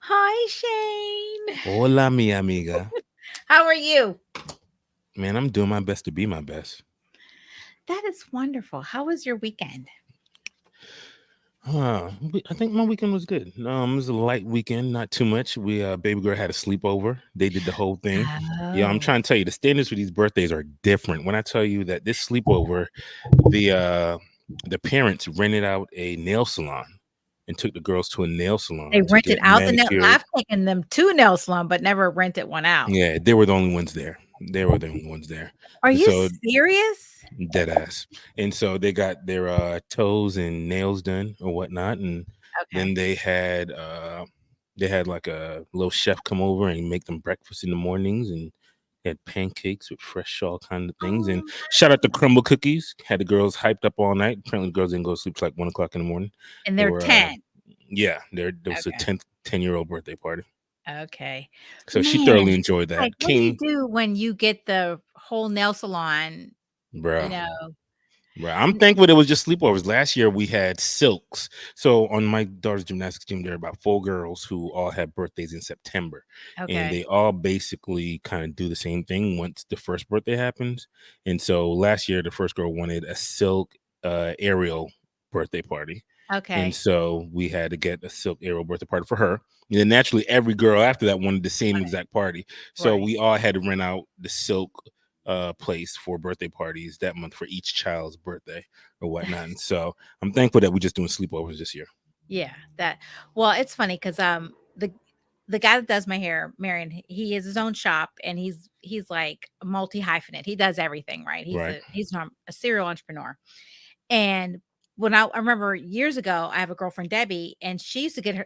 Hi, Shayne. Hola, mi amiga. How are you? Man, I'm doing my best to be my best. That is wonderful. How was your weekend? I think my weekend was good. It was a light weekend, not too much. We baby girl had a sleepover. They did the whole thing. Yeah, I'm Oh, trying to tell you the standards for these birthdays are different. When I tell you that this sleepover, the uh the parents rented out a nail salon and took the girls to a nail they salon to rented get out the nail. manicured. I've taken them to nail salon, but never rented one out. Yeah, they were the only ones there. They were the only ones there. Are And you so serious? dead ass. And so they got their toes and nails done or whatnot, and then Okay. they had like a little chef come over and make them breakfast in the mornings, and they had pancakes with fresh all kind of things. And Oh, shout out to Crumble Cookies, had the girls hyped up all night. Apparently, the girls didn't go to sleep till like 1 o'clock in the morning. and They they're were 10. yeah, there was a Okay. 10-year-old birthday party, Okay. so she thoroughly Man, enjoyed that. like, what do you King, do when you get the whole nail salon, you bruh. know? Right. I'm n- thankful it was just sleepovers. Last year we had silks. So on my daughter's gymnastics team, there are about 4 girls who all had birthdays in September. And Okay. they all basically kind of do the same thing once the first birthday happens. And so last year the first girl wanted a silk aerial birthday party. And Okay. so we had to get a silk aerial birthday party for her. And then naturally every girl after that wanted the same exact party. So Right. we all had to rent out the silk place for birthday parties that month for each child's birthday or whatnot. And so I'm thankful that we're just doing sleepovers this year. Yeah, that well, it's funny because the guy that does my hair, Marion, he has his own shop and he's like multi hyphenate. He does everything, right? Right. He's a serial entrepreneur. And when I remember years ago, I have a girlfriend, Debbie, and she used to get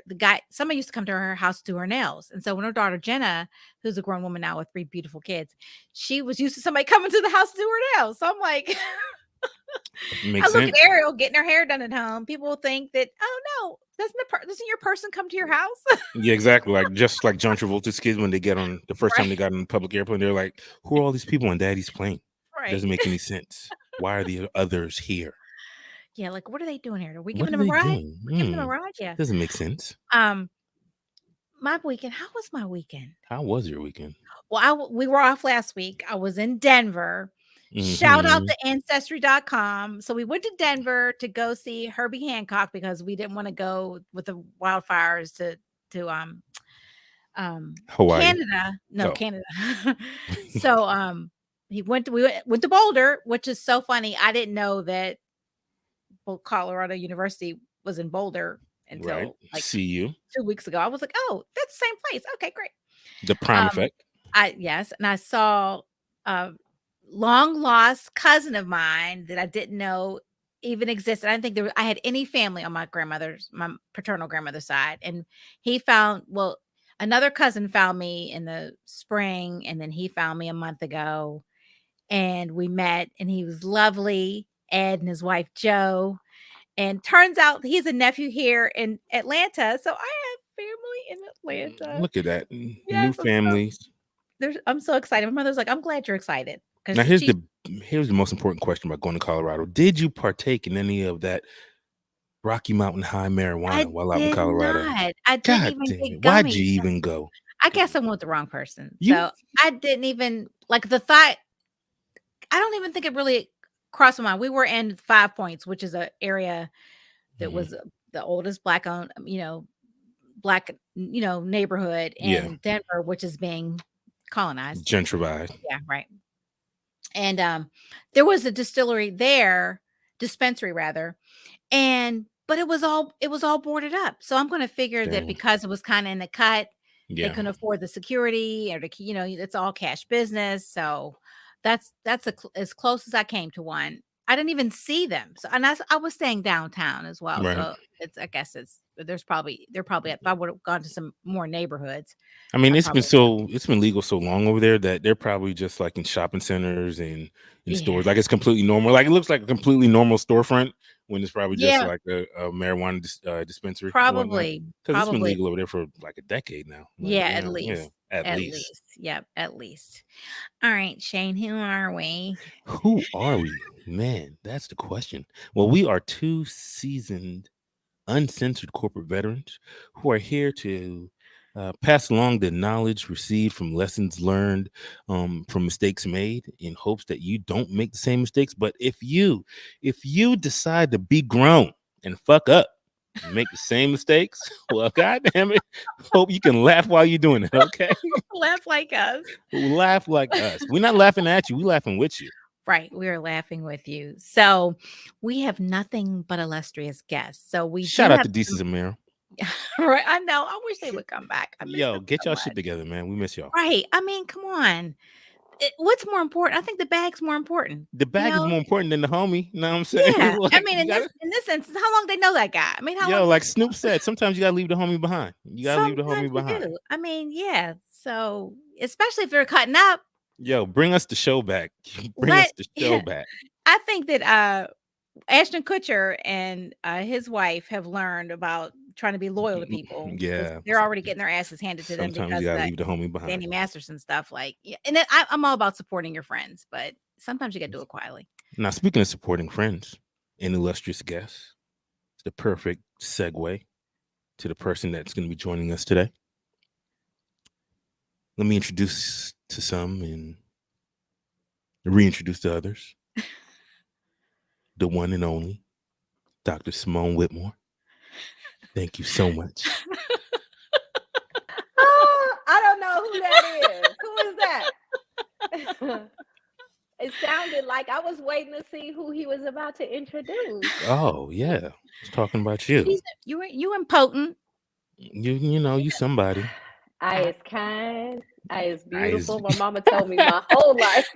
somebody used to come to her house to do her nails. And so when her daughter Jenna, who's a grown woman now with 3 beautiful kids, she was used to somebody coming to the house to do her nails. So I'm like, I Makes look at sense. Ariel getting her hair done at home. People will think that, oh no, doesn't your person come to your house? Yeah, exactly. Like just like John Travolta's kids when they get on the first time Right, they got on the public airplane, they're like, "Who are all these people on Daddy's plane? right. Doesn't make any sense. Why are the others here? Yeah, like what are they doing here? Are we What giving are them a they ride? doing? We're giving them a ride, yeah. Doesn't make sense." Um, my weekend. How was my weekend? How was your weekend? Well, we were off last week. I was in Denver. Shout out Hmm. to ancestry.com. So we went to Denver to go see Herbie Hancock because we didn't want to go with the wildfires to Hawaii. Canada. No, Oh, Canada. So we went to Boulder, which is so funny. I didn't know that Colorado University was in Boulder right. until like See you. 2 weeks ago. I was like, oh, that's the same place. Okay, great. The prime Um, effect. yes, and I saw a long lost cousin of mine that I didn't know even existed. I didn't think I had any family on my paternal grandmother's side. And another cousin found me in the spring, and then he found me a month ago, and we met, and he was lovely. Ed and his wife Jo. And turns out he's a nephew here in Atlanta. So I have family in Atlanta. Look at that. New Yes, families. I'm so excited. My mother's like, "I'm glad you're excited," Now 'cause she here's the most important question about going to Colorado. Did you partake in any of that Rocky Mountain High marijuana I while out in did Colorado? not. I didn't God even damn get it. Why'd you gummies. even go? I guess I went with the wrong person. You So, I didn't even like, the thought I don't even think it really crossed my mind. We were in 5 Points, which is an area that Mhm. was the oldest Black owned, Black, neighborhood Yeah, in Denver, which is being colonized. gentrified. Yeah, right. And, there was a dispensary rather, and but it was all boarded up. So I'm gonna figure that Dang. because it was kinda in the cut, they Yeah. couldn't afford the security or it's all cash business. So as close as I came to one. I didn't even see them. So and I was staying downtown as well. Right. So I guess they're probably if I would have gone to some more neighborhoods, I mean, I probably it's been legal so long over there that they're probably just like in shopping centers and in yeah. stores. Like it's completely normal. Like it looks like a completely normal storefront when it's probably just Yeah, like a marijuana dispensary or whatnot. probably, Because it's been probably. legal over there for like a decade now. Like Yeah, yeah, yeah, at at least. least. Yep, at least. All right, Shane, who are we? Who are we, man? That's the question. Well, we are two seasoned, uncensored corporate veterans who are here to Pass along the knowledge received from lessons learned, from mistakes made, in hopes that you don't make the same mistakes. But if you decide to be grown and fuck up and make the same mistakes, well, goddamn it, hope you can laugh while you're doing it. Okay, Laugh like us. laugh like us. We're not laughing at you. We're laughing with you. Right. We are laughing with you. So we have nothing but illustrious guests. So we Shout do out have to Desus and Mero. right. I know. I wish they would come back. I miss Yo, them get so y'all shit much. together, man. We miss y'all. Right. I mean, come on. What's more important? I think the bag's more important. The You bag is know? more important than the homie. You know what I'm saying? Yeah. I Like mean, you gotta, in this instance, how long they know that guy? I mean, how long yo, they like Snoop said, sometimes you gotta leave the homie behind. You gotta leave the sometimes homie you behind. do. I mean, yeah. So especially if they're cutting up, Yo, bring us the show back. Bring us let the show back. I think that Ashton Kutcher and his wife have learned about trying to be loyal to people because Yeah. they're already getting their asses handed to them Sometimes you because of gotta that leave the homie behind. Danny Masterson stuff. Like, yeah, and then I'm all about supporting your friends, but sometimes you got to do it quietly. Now, speaking of supporting friends and illustrious guests, it's the perfect segue to the person that's going to be joining us today. Let me introduce to some and reintroduce to others the one and only Dr. Simone Whitmore. Thank you so much. Oh, I don't know who that is. Who is that? It sounded like I was waiting to see who he was about to introduce. Oh yeah, I was talking about you. You impotent. You somebody. I is kind. I is I is- beautiful. My mama told me my whole life.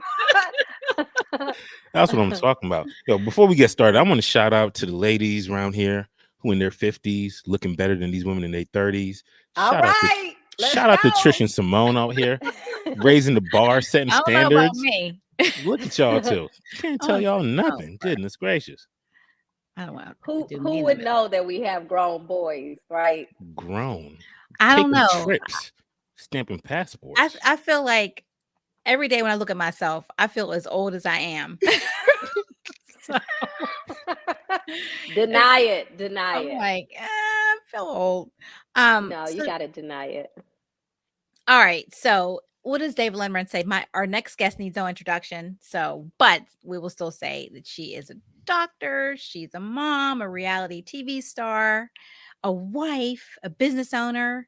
That's what I'm talking about. Yo, before we get started, I want to shout out to the ladies around here who in their 50s looking better than these women in their 30s. All right, let's Shout out to Tric go. and Simone out here raising the bar, setting I don't know about standards. me. Look at y'all too. Can't I tell don't y'all know. nothing. Goodness gracious. I don't want Who to do me would in know that we have grown boys, right? Grown. I don't Taking know. trips. Stamping passports. I feel like every day when I look at myself, I feel as old as I am. So Deny it. Deny I'm it. like, I feel old. No, you So, got to deny it. all right. So, what does David Lemon say? Our next guest needs no introduction. So, but we will still say that she is a doctor, she's a mom, a reality TV star, a wife, a business owner.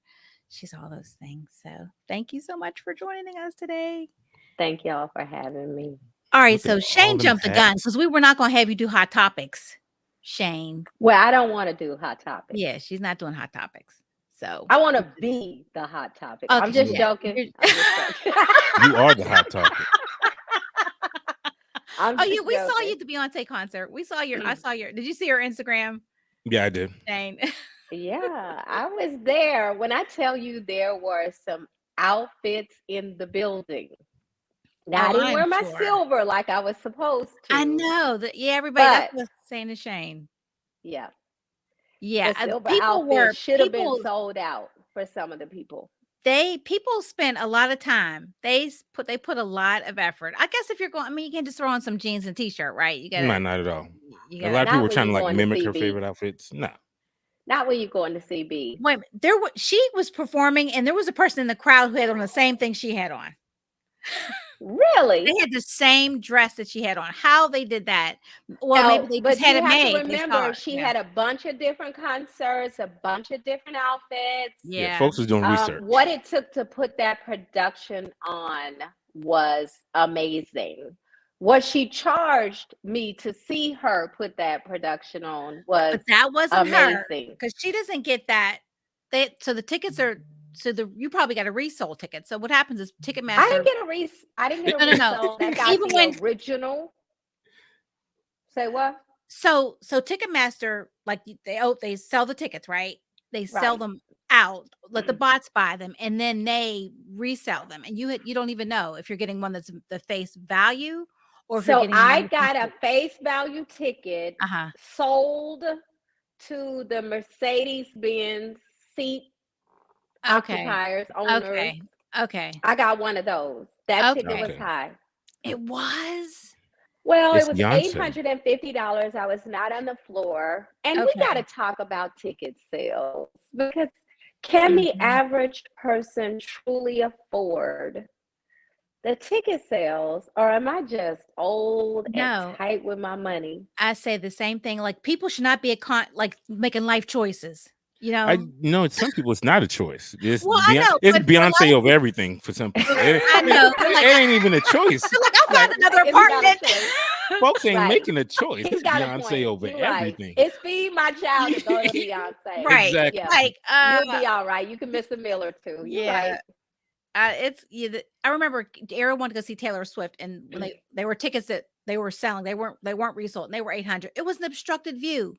She's all those things. So, thank you so much for joining us today. Thank y'all for having me. All right. Look So, at Shayne all them jumped the gun hats. because we were not going to have you do hot topics, Shayne. Well, I don't want to do hot topics. Yeah, she's not doing hot topics. So, I want to be the hot topic. I'm okay, just yeah. joking. I'm just joking. You are the hot topic. I'm Oh, just yeah, we saw joking. you at the Beyonce concert. I saw your, did you see her Instagram, Yeah, I did. Shayne? Yeah, I was there. When I tell you there were some outfits in the building. Now, I didn't I'm wear my sure. silver like I was supposed to. I know that. Yeah, everybody. That's But what I was saying to Shayne. yeah, Yeah, the silver people outfit should have been people sold out for some of the people. people spend a lot of time. They put a lot of effort. I guess if you're going, I mean, you can't just throw on some jeans and t-shirt, right? You No, gotta, not at all. you A lot gotta. of people Not were when trying to you like going to mimic her CB. favorite outfits. No. Not when you going to CB. Wait, she was performing, and there was a person in the crowd who had on the same thing she had on. Really? They had the same dress that she had on. How they did that? Well, No, maybe they but just had you it have to made. They saw remember it. she Yeah. had a bunch of different concerts, a bunch of different outfits. Yeah, Yeah. folks was doing research. What it took to put that production on was amazing. What she charged me to see her put that production on was But that wasn't her amazing. because she doesn't get that. So the tickets are you probably got a resold ticket. So what happens is Ticketmaster. I didn't get a No. resale. I got Even the when original. Say what? so Ticketmaster, like they sell the tickets, right? They sell Right. them out, let the bots buy them, and then they resell them. And you don't even know if you're getting one that's the face value or if you're So getting I one got a face value ticket uh-huh. sold to the Mercedes-Benz seat Okay. occupiers, owners. Okay. I got one of those. That ticket was Okay. high. It was. Well, It's it was Beyonce. $850. I was not on the floor. And we got to talk about ticket sales because Can the average person truly afford the ticket sales, or am I just old and No, tight with my money? I say the same thing. Like people should not be like making life choices. You I know. know some people it's not a choice. Well, I know, It's but for a lot Beyonce of over people, everything for some people. I know they're like, It ain't even a choice. they're like, I Like found another It's not a apartment. choice. folks ain't Right. making a choice. He's It's got a Beyonce point. over You're right. everything. It's feed my child to go to Beyonce. Right. Exactly. Yeah. Like, You'll be all right. You can miss a meal or two. You're yeah. right. It's I remember Aaron wanted to go see Taylor Swift, and when they were tickets that they were selling, they weren't resold, and they were 800. It was an obstructed view.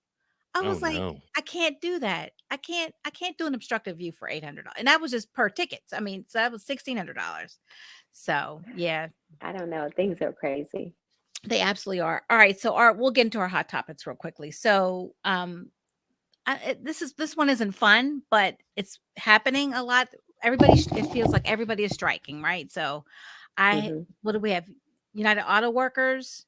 I Oh was like, no. I can't do that. I can't do an obstructive view for $800, and that was just per tickets. I mean, so that was $1,600. So yeah, I don't know. Things are crazy. they absolutely are. All right, so we'll get into our hot topics real quickly. So this one isn't fun, but it's happening a lot. It feels like everybody is striking, right? So Hmm. what do we have? United Auto Workers,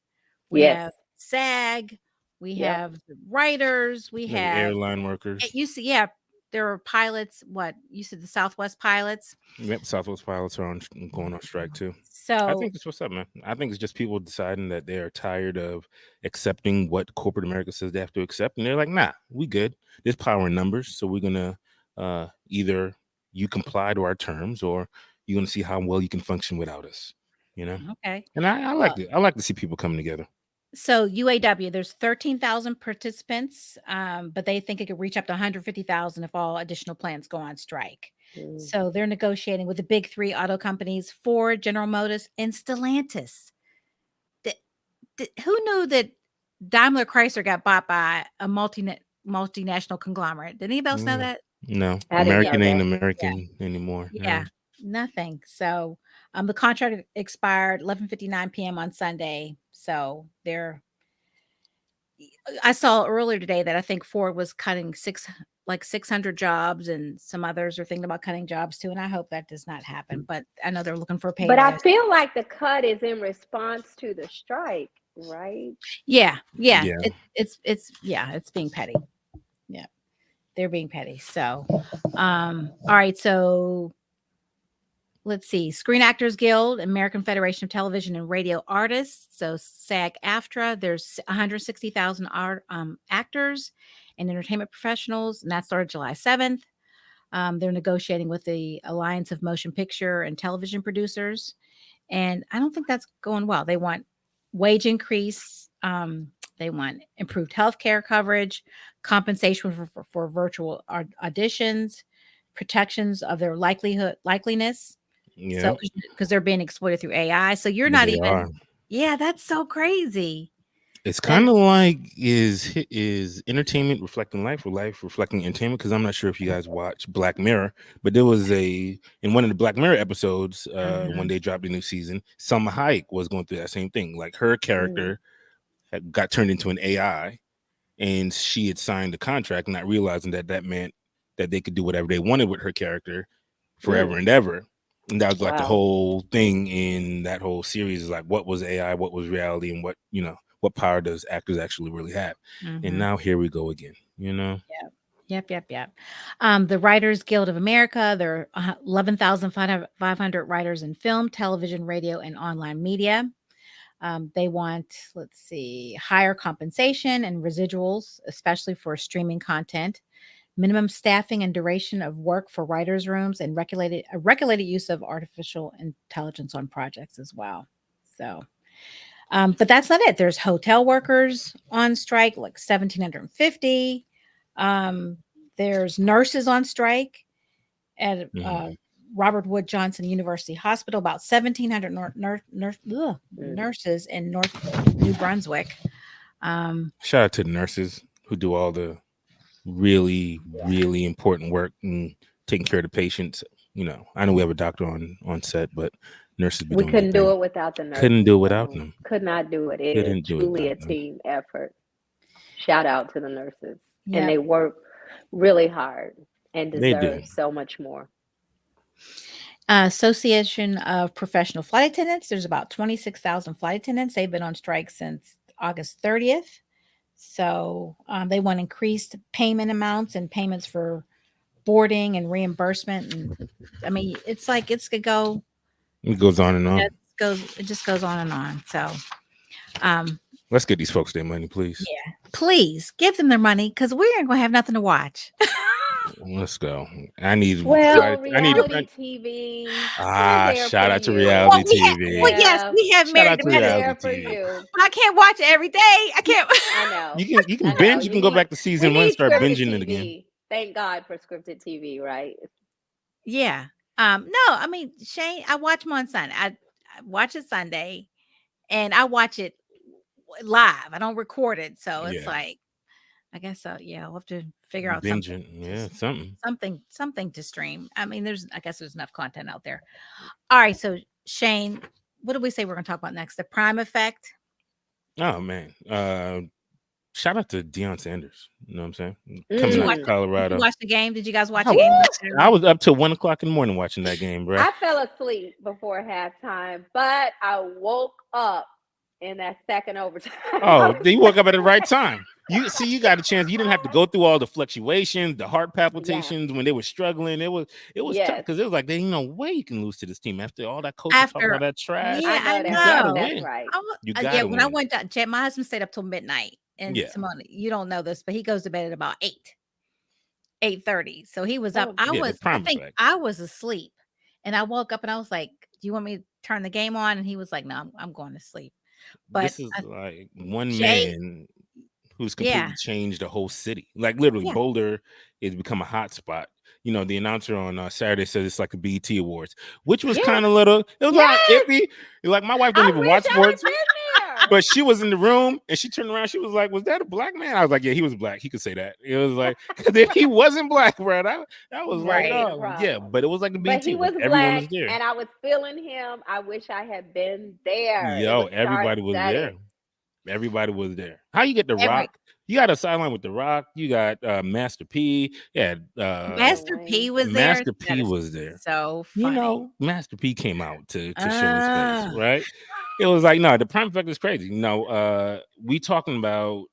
we Yes. have SAG, we Yep. have the writers, we Like have airline workers. you see, yeah, there are pilots. What you said, the Southwest pilots. Yep, Southwest pilots are going on strike too. I So think that's what's up, man. I think it's just people deciding that they are tired of accepting what corporate America says they have to accept, and they're like, "Nah, we good. There's power in numbers, so we're gonna either you comply to our terms, or you're gonna see how well you can function without us." You know, okay, and I well, like it. I like to see people coming together. so UAW, there's 13,000 participants, but they think it could reach up to 150,000 if all additional plants go on strike. Mm. So they're negotiating with the big three auto companies, Ford, General Motors, and Stellantis. Who knew that Daimler Chrysler got bought by a multinational conglomerate? Did anybody else know Mm, that? no, I didn't know American ain't that. Yeah, American anymore. yeah, nothing. So the contract expired 11:59 p.m. on Sunday. So I saw earlier today that I think Ford was cutting 600 jobs, and some others are thinking about cutting jobs too. And I hope that does not happen. But I know they're looking for a pay But I raise. feel like the cut is in response to the strike, right? Yeah, yeah. Yeah. It's being petty. Yeah, they're being petty. So, all right. So let's see. Screen Actors Guild, American Federation of Television and Radio Artists. So SAG-AFTRA. There's 160,000 actors and entertainment professionals, and that started July 7th. They're negotiating with the Alliance of Motion Picture and Television Producers, and I don't think that's going well. They want wage increase. They want improved health care coverage, compensation for virtual auditions, protections of their likeliness. So Yeah. because they're being exploited through AI. So you're not They are. even, yeah, that's so crazy. It's That kind of like is entertainment reflecting life, or life reflecting entertainment? Because I'm not sure if you guys watch Black Mirror, but there was in one of the Black Mirror episodes when Mhm. they dropped the new season, Selma Hayek was going through that same thing. Like her Mm. character got turned into an AI, and she had signed the contract, not realizing that meant that they could do whatever they wanted with her character forever Mm. and ever. And that was like the Wow. whole thing in that whole series is like, what was AI, what was reality, and what power does actors actually really have? And Mhm. now here we go again, you know? Yep. The Writers Guild of America, there are 11,500 writers in film, television, radio, and online media. They want, let's see, higher compensation and residuals, especially for streaming content, minimum staffing and duration of work for writers' rooms, and regulated use of artificial intelligence on projects as well. So, but that's not it. There's hotel workers on strike, like 1,750. Um, there's nurses on strike at Mhm. Robert Wood Johnson University Hospital, about 1,700 Mm. nurses in North New Brunswick. Shout out to the nurses who do all the really, really important work and taking care of the patients. I know we have a doctor on set, but nurses be We doing their couldn't do thing. it without the Couldn't do nurses. it without No, them. could not do it. It is Couldn't do it truly without a them. team effort. Shout out to the nurses. And Yep. they work really hard and They do. deserve so much more. Association of Professional Flight Attendants. There's about 26,000 flight attendants. They've been on strike since August 30th. So they want increased payment amounts and payments for boarding and reimbursement, and I mean, it's like it's could go. It goes on and on. It just goes on and on. So, let's get these folks their money, please. yeah, please give them their money because we ain't gonna have nothing to watch. Let's go. I need reality TV. Shout out to Well, reality yes, TV. we have Shout Married out to to Medicine. reality for TV. you. But I can't watch it every day. I can't. I know. You can binge. You can go back to season one, start binging it again. Thank God for scripted TV, right? Yeah. No, I mean, Shayne, I watch them on Sunday. I watch it Sunday and I watch it live. I don't record it. So it's like, I guess so. Yeah, we'll have to figure out something. Yeah, something to stream. I mean, I guess there's enough content out there. All right. So Shayne, what did we say we're gonna talk about next? The Prime Effect. Oh man. Shout out to Deion Sanders. You know what I'm saying? Coming out of Colorado. Did you watch the game? Did you guys watch the game? I was up till 1 o'clock in the morning watching that game, bro. I fell asleep before halftime, but I woke up in that second overtime. Oh, you woke up at the right time. You got a chance. You didn't have to go through all the fluctuations, the heart palpitations when they were struggling. It was tough because it was like, there ain't no way you can lose to this team after all that coaching talking about that trash. Yeah, I know. You gotta That's win. Right. When I went to my husband stayed up till midnight. And Simone, you don't know this, but he goes to bed at about 8:30. So he was up. I was asleep, and I woke up and I was like, "Do you want me to turn the game on?" And he was like, "No, I'm going to sleep." But this is like one man who's completely changed the whole city. Like literally, Boulder has become a hot spot. You know, the announcer on Saturday says it's like the BET Awards, which was kind of little. It was like iffy. Like my wife didn't even watch sports. But she was in the room and she turned around. She was like, "Was that a black man?" I was like, "Yeah, he was black. He could say that." It was like, because if he wasn't black, bro, that was like, oh, yeah. But it was like a BT. But he was black, was there. And I was feeling him. I wish I had been there. Yo, everybody was there. Everybody was there. How you get the Rock? You got a sideline with the Rock. You got Master P. Yeah, Master P was there. Master P was there. So funny. You know, Master P came out to show his face, right? It was like, no, the Prime Effect is crazy. No, we talking about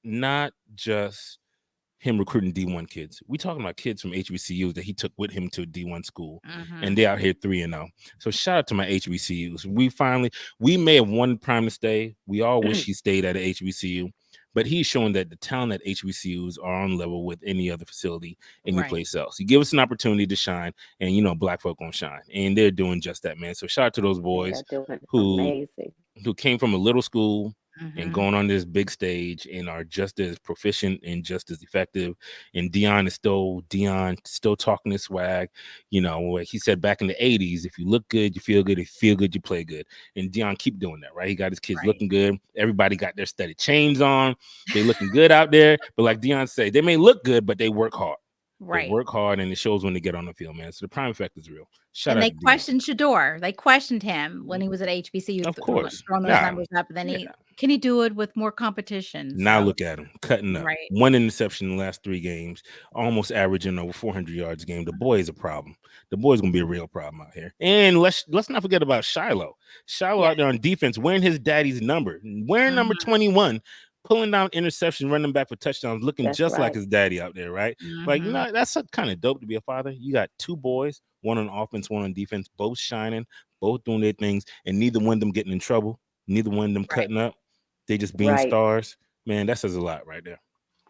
not just him recruiting D1 kids. We talking about kids from HBCUs that he took with him to D1 school, and they out here 3-0. So shout out to my HBCUs. We may have won Prime to stay. We all wish he stayed at a HBCU, but he's showing that the talent at HBCUs are on level with any other facility any place else. You give us an opportunity to shine, and you know, black folk gonna shine, and they're doing just that, man. So shout out to those boys who came from a little school and going on this big stage and are just as proficient and just as effective. And Deion is still talking his swag. You know, like he said back in the 80s, if you look good, you feel good. If you feel good, you play good. And Deion keep doing that, right? He got his kids looking good. Everybody got their steady chains on. They looking good out there. But like Deion said, they may look good, but they work hard. They work hard, and it shows when they get on the field, man. So the Prime Effect is real. And they questioned Shador. They questioned him when he was at HBCU. Of course, throwing those numbers up. And then can he do it with more competition? Now look at him cutting up. One interception in the last 3 games, almost averaging over 400 yards a game. The boy is a problem. The boy is gonna be a real problem out here. And let's not forget about Shiloh. Shiloh out there on defense, wearing his daddy's number, wearing number 21. Pulling down interception, running back for touchdowns, looking just like his daddy out there, right? Like, you know, that's kind of dope to be a father. You got 2 boys, one on offense, one on defense, both shining, both doing their things, and neither one of them getting in trouble, neither one of them cutting up. They just being stars. Man, that says a lot right there.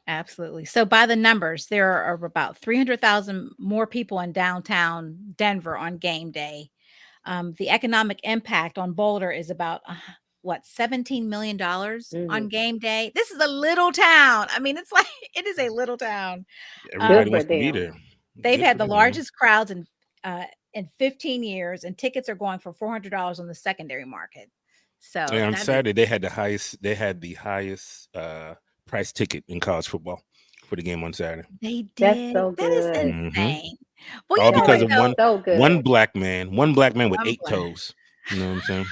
Absolutely. So by the numbers, there are about 300,000 more people in downtown Denver on game day. The economic impact on Boulder is about $17 million on game day. This is a little town. I mean, it is a little town. Everybody wants to be there. They've had the largest crowds in 15 years, and tickets are going for $400 on the secondary market. So on Saturday they had the highest price ticket in college football for the game on Saturday. They did. That's so good. That is insane. Well, all because of one black man with 8 toes. You know what I'm saying?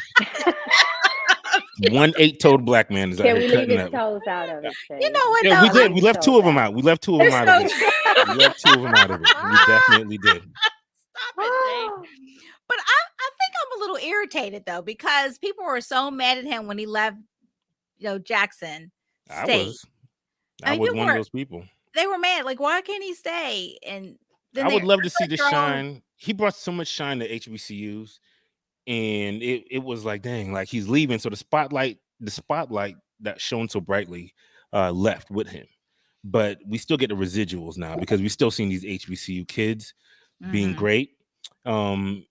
One 8-toed black man is out here cutting up. Toes out of it. You know what? Yeah, we did. We left 2 of them out. We left 2 of them out of it. We left 2 of them out of it. We definitely did. Stop it, Jay. But I think I'm a little irritated though, because people were so mad at him when he left, Jackson State. I was one of those people. They were mad. Like, why can't he stay? And then I would they're love to see the throwing. shine. He brought so much shine to HBCUs, and it was like, dang, like he's leaving. So the spotlight that shone so brightly left with him. But we still get the residuals now because we still seeing these HBCU kids being Mhm, great. Um,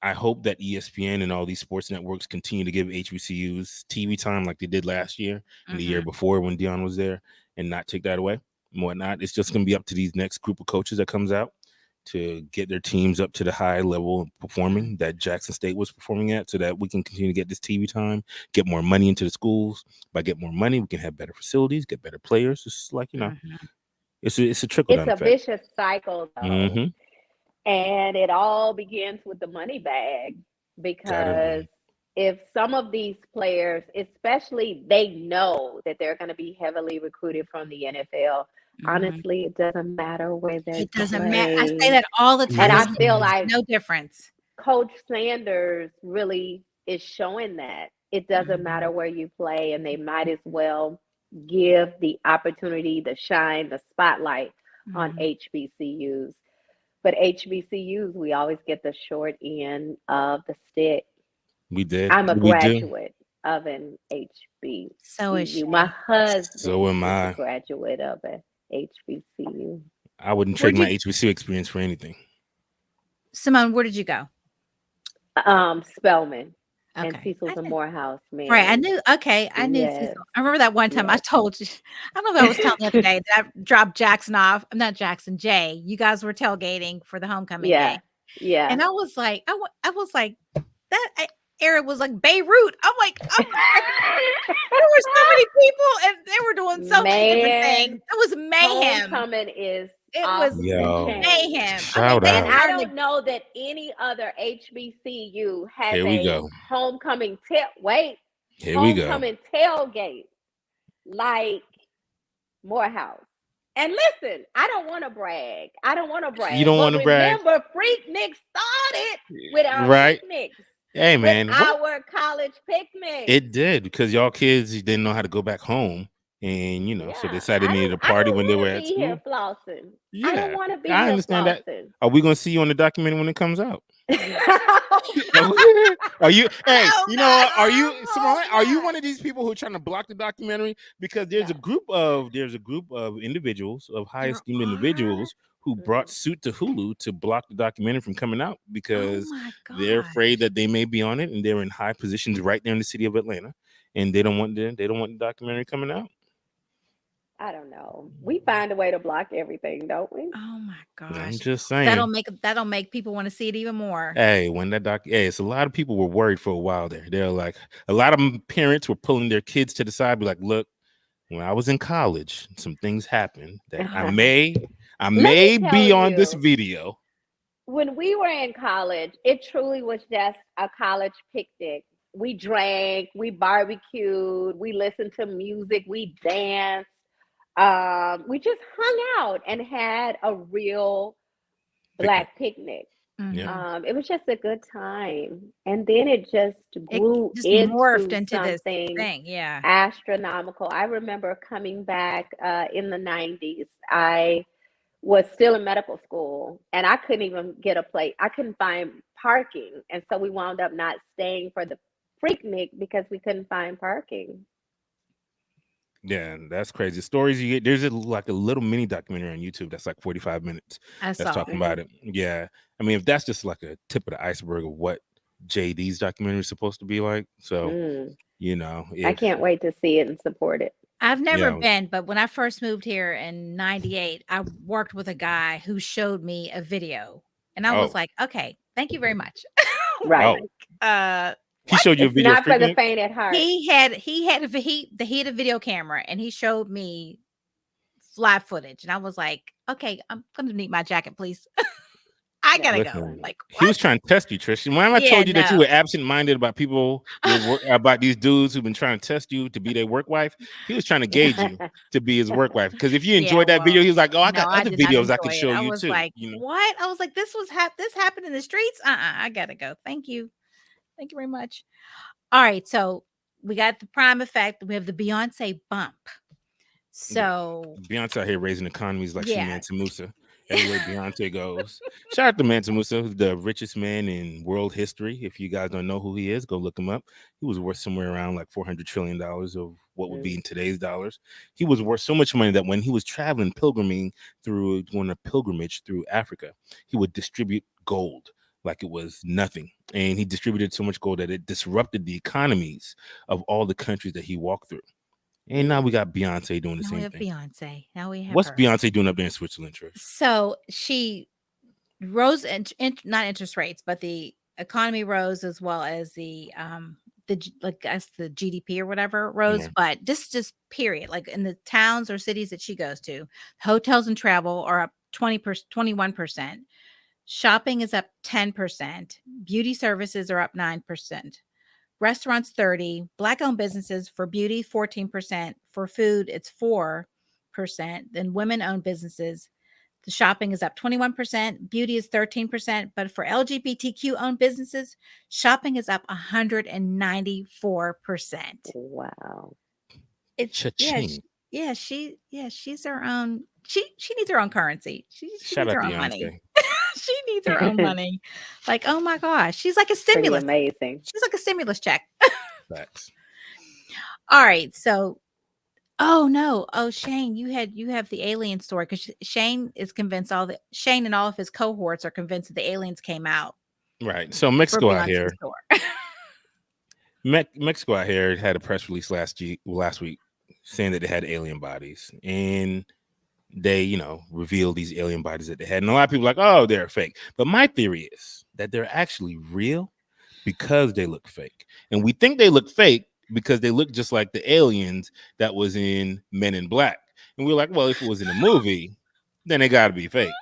I hope that ESPN and all these sports networks continue to give HBCUs TV time like they did last year and the year mhm, before when Dion was there, and not take that away and whatnot. It's just going to be up to these next group of coaches that comes out to get their teams up to the high level of mhm, performing that Jackson State was performing at, so that we can continue to get this TV time, get more money into the schools. By get more money, we can have better facilities, get better players. It's like, mhm. it's a trickle It's down a effect. vicious cycle though. Mm-hmm. And it all begins with the money bag Gotta because be. if some of these players, especially they know that they're going to be heavily recruited from the NFL, Mhm. honestly, it doesn't matter where they It doesn't matter. I say play. that all the And time. I It Yeah. feel makes like no difference. Coach Sanders really is showing that it doesn't matter Mhm, where you play, and they might as well give the opportunity, the shine, the spotlight on mhm. HBCUs. But HBCUs, we always get the short end of the stick. We did. I'm a We do. graduate of an So is HBCU. My Shayne. So husband am is a I. graduate of a HBCU. I wouldn't trade Where'd my you HBCU experience for anything. Simone, where did you go? Spelman and Okay. Cecil's I and knew. Morehouse, Right, I man. knew I knew Yes, Cecil. I remember that one time I yes. told you I don't know if I was telling the other day that I dropped Jackson off. I'm not Jackson, Jay. You guys were tailgating for the homecoming game. Yeah, yeah. And I was like, I was like, that era was like Beirut. There were so many people and they were doing so many different things. Man, It was mayhem. homecoming is It off was the Yo, chain. mayhem. I mean, shout they And out. I turned the don't know that any other HBCU has Here we a go. Here we go. homecoming tailgate like Morehouse. And listen, I don't want to brag. I don't want to You brag. don't But want to brag, remember, Freaknik started with our right? picnics, Hey, with man, what our college picnics. it did, because y'all kids didn't know how to go back home, and so they Yeah, decided they needed a I party don't when they want were to at be here school. flossing. I don't Yeah, want to be I here understand that. flossing. Are we gonna see you on the documentary when it comes out? Are you? Hey, oh you know God. what? Are you, I Simone? hope Are you not. one of these people who are trying to block the documentary? Because No, there's a group of individuals, of high There esteemed are? individuals, who brought mm-mm. suit to Hulu to block the documentary from coming out Oh because my they're afraid gosh. that they may be on it, and they're in high positions right there in the city of Atlanta, and they don't want the documentary coming out. I don't know. We find a way to block everything, don't we? Oh my I'm gosh. just That'll saying. make people wanna see it even more. Hey, it's a lot of people were worried for a while there. They're like, a lot of parents were pulling their kids to the side, be like, look, when I was in college, some things happened that I Let me may tell be on this you, video. when we were in college, it truly was just a college picnic. We drank, we barbecued, we listened to music, we danced. We just hung out and had a real Picnic. black picnic. Yeah. Mhm. It was just a good time. And then it just It grew just morphed into into this something thing, yeah. astronomical. I remember coming back in the 90s. I was still in medical school and I couldn't even get a place. I couldn't find parking. And so we wound up not staying for the Freaknik because we couldn't find parking. Yeah, that's crazy. Stories you get. There's like a little mini documentary on YouTube that's like 45 minutes I that's saw. talking about Mhm. it. Yeah. I mean, if that's just like a tip of the iceberg of what JD's documentary is supposed to be like. So, Mm. I if, can't wait to see it and support it. I've never yeah. been, but when I first moved here in '98, I worked with a guy who showed me a video, and I was Oh, like, "Okay, thank you very much." Right. oh, Like, uh, he what? showed you a It's video of not for the Freaknik? faint at heart. He had a video camera, and he showed me live footage, and I was like, "Okay, I'm gonna need my jacket, please. I That's gotta go." Listen, funny. Like, he what? was trying to test you, Trish. And when I Yeah, told you that you no. were absent-minded about people, about these dudes who've been trying to test you to be their work wife, he was trying to gauge you to be his work wife. Because if you Yeah, enjoyed that well, video, he was like, "Oh, I no, got I other did not videos I could enjoy it. show I you was too." like, "What?" I was like, this happened in the streets? I gotta go. Thank you. Thank you very much. All right, so we got the prime effect. We have the Beyonce bump. Yeah, So, Beyonce out here raising economies like she yeah, Mansa Musa. Everywhere Beyonce goes. Shout out to Mansa Musa, who's the richest man in world history. If you guys don't know who he is, go look him up. He was worth somewhere around like $400 trillion of what would be in today's dollars. He was worth so much money that when he was traveling, pilgriming through, going a pilgrimage through Africa, he would distribute gold like it was nothing. And he distributed so much gold that it disrupted the economies of all the countries that he walked through. And now we got Beyonce doing the Now we same have thing. Beyonce. Now we have What's her. Beyonce doing up there in Switzerland, Tric? So she rose, not interest rates, but the economy rose, as well as the like the GDP or whatever rose. Yeah. But just period, like in the towns or cities that she goes to, hotels and travel are up 21%. Shopping is up 10%. Beauty services are up 9%. Restaurants 30%. Black-owned businesses for beauty 14%. For food, it's 4%. Then women-owned businesses, the shopping is up 21%. Beauty is 13%. But for LGBTQ-owned businesses, shopping is up 194%. Wow. It's Cha-ching. she's her own. She needs her own currency. She Shout needs out her to own money. Beyonce. She needs her own money. Like, oh my gosh, she's like a Pretty stimulus. amazing. She's like a stimulus check. Facts. All right, so oh no, Shayne, you have the alien story, because Shayne is convinced Shayne and all of his cohorts are convinced that the aliens came out Right. So for Mexico out Beyonce's here, tour. Mexico out here had a press release last week saying that they had alien bodies, and they, revealed these alien bodies that they had. And a lot of people are like, oh, they're fake. But my theory is that they're actually real because they look fake. And we think they look fake because they look just like the aliens that was in Men in Black. And we're like, well, if it was in a movie, then they got to be fake.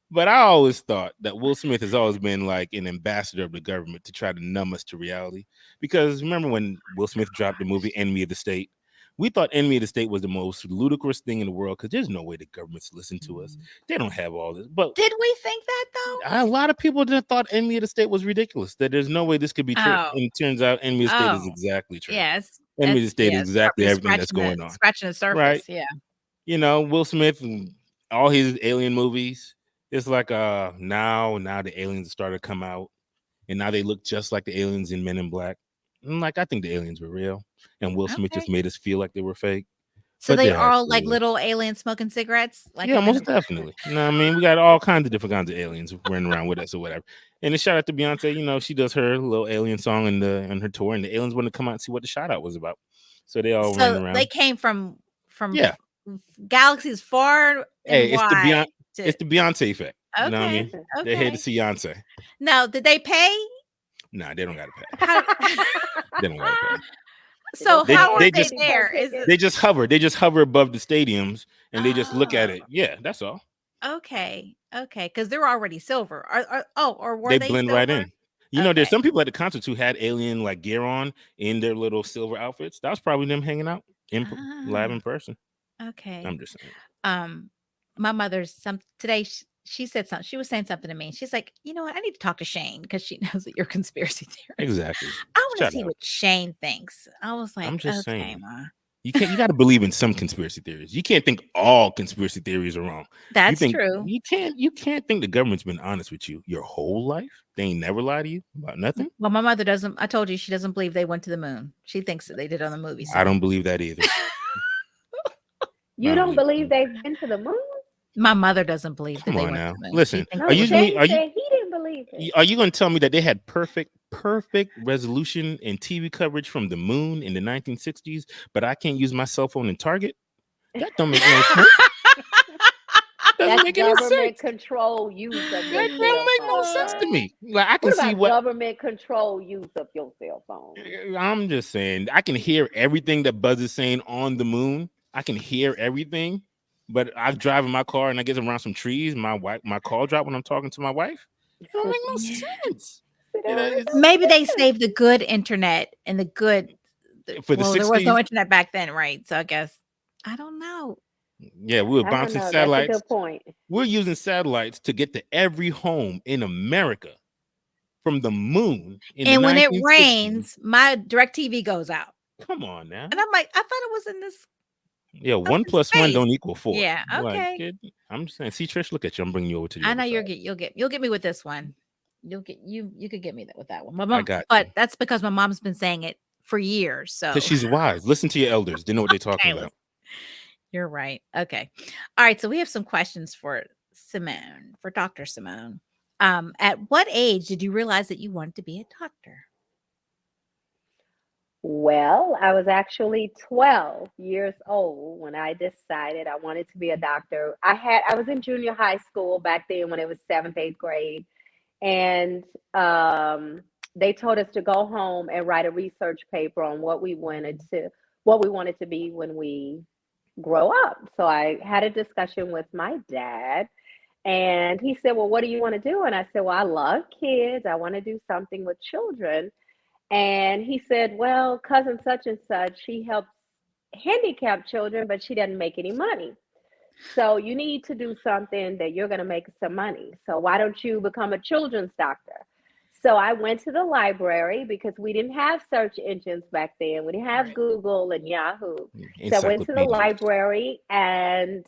But I always thought that Will Smith has always been like an ambassador of the government to try to numb us to reality. Because remember when Will Smith dropped the movie Enemy of the State? We thought Enemy of the State was the most ludicrous thing in the world because there's no way the government's listen to us. They don't have all this. But Did we think that though? a lot of people thought Enemy of the State was ridiculous, that there's no way this could be true. Oh. And it turns out Enemy of the State is exactly true. Yes. Enemy of the State is exactly everything that's going on. Scratching the surface. Right. Yeah. Will Smith and all his alien movies, it's like now the aliens started to come out, and now they look just like the aliens in Men in Black. And like, I think the aliens were real, and Will Smith just made us feel like they were fake. So they are all like little aliens smoking cigarettes? Like, yeah, most definitely. We got all kinds of different kinds of aliens running around with us or whatever. And a shout out to Beyonce. She does her little alien song on her tour, and the aliens want to come out and see what the shout out was about. So they all run around. They came from galaxies far and wide. It's the Beyonce effect. Okay. You know what I mean? Okay. They hate to see Beyonce. Now, did they pay? Nah, they don't got to pay. They don't got to pay. So how are they there? They just hover. They just hover above the stadiums, and they just look at it. Yeah, that's all. Okay, because they're already silver. Or were they blend silver? Right in. There's some people at the concerts who had alien like gear on in their little silver outfits. That was probably them hanging out live in person. Okay. I'm just saying. My mother's today. She said something. She was saying something to me. She's like, you know what? I need to talk to Shayne because she knows that you're a conspiracy theorist. Exactly. I want to see what Shayne thinks. I was like, I'm just saying. Ma. You got to believe in some conspiracy theories. You can't think all conspiracy theories are wrong. That's true. You can't think the government's been honest with you your whole life. They ain't never lied to you about nothing. Well, my mother doesn't. I told you she doesn't believe they went to the moon. She thinks that they did on the movie set. I don't believe that either. You don't believe they've been to the moon? My mother doesn't believe that they went to the moon. Listen, he didn't believe it. Are you going to tell me that they had perfect resolution and TV coverage from the moon in the 1960s, but I can't use my cell phone in Target? That don't make no sense. That's government control use of your That don't make no sense to me. Like, I can see what government control use of your cell phone. I'm just saying, I can hear everything that Buzz is saying on the moon. I can hear everything. But I drive in my car and I get around some trees. My call drop when I'm talking to my wife. It don't make no sense. Maybe they saved the good internet and the good. For the 60s. There was no internet back then, right? So I guess I don't know. Yeah, we were bouncing satellites. That's a good point. We're using satellites to get to every home in America from the moon. And when it rains, my DirecTV goes out. Come on now. And I'm like, I thought it was in this. Yeah, one Open plus one space. don't equal 4. Yeah, Like, okay. I'm just saying, see, Trish, look at you. I'm bringing you over to the I other know side. you'll get me with this one. You could get me with that one. My I mom, got you. but that's because my mom's been saying it for years. Because So she's wise. Listen to your elders. They know what they're talking okay, about. you're right. Okay. All right. So we have some questions for Simone, for Dr. Simone. At what age did you realize that you wanted to be a doctor? Well, I was actually 12 years old when I decided I wanted to be a doctor. I was in junior high school back then when it was seventh, eighth grade, and they told us to go home and write a research paper on what we wanted to be when we grow up. So I had a discussion with my dad, and he said, "Well, what do you want to do?" And I said, "Well, I love kids. I want to do something with children." And he said, "Well, cousin such and such, she helps handicapped children, but she doesn't make any money. So you need to do something that you're going to make some money. So why don't you become a children's doctor?" So I went to the library because we didn't have search engines back then. We didn't have Right. Google and Yahoo. So I went to the Encyclopedia. library and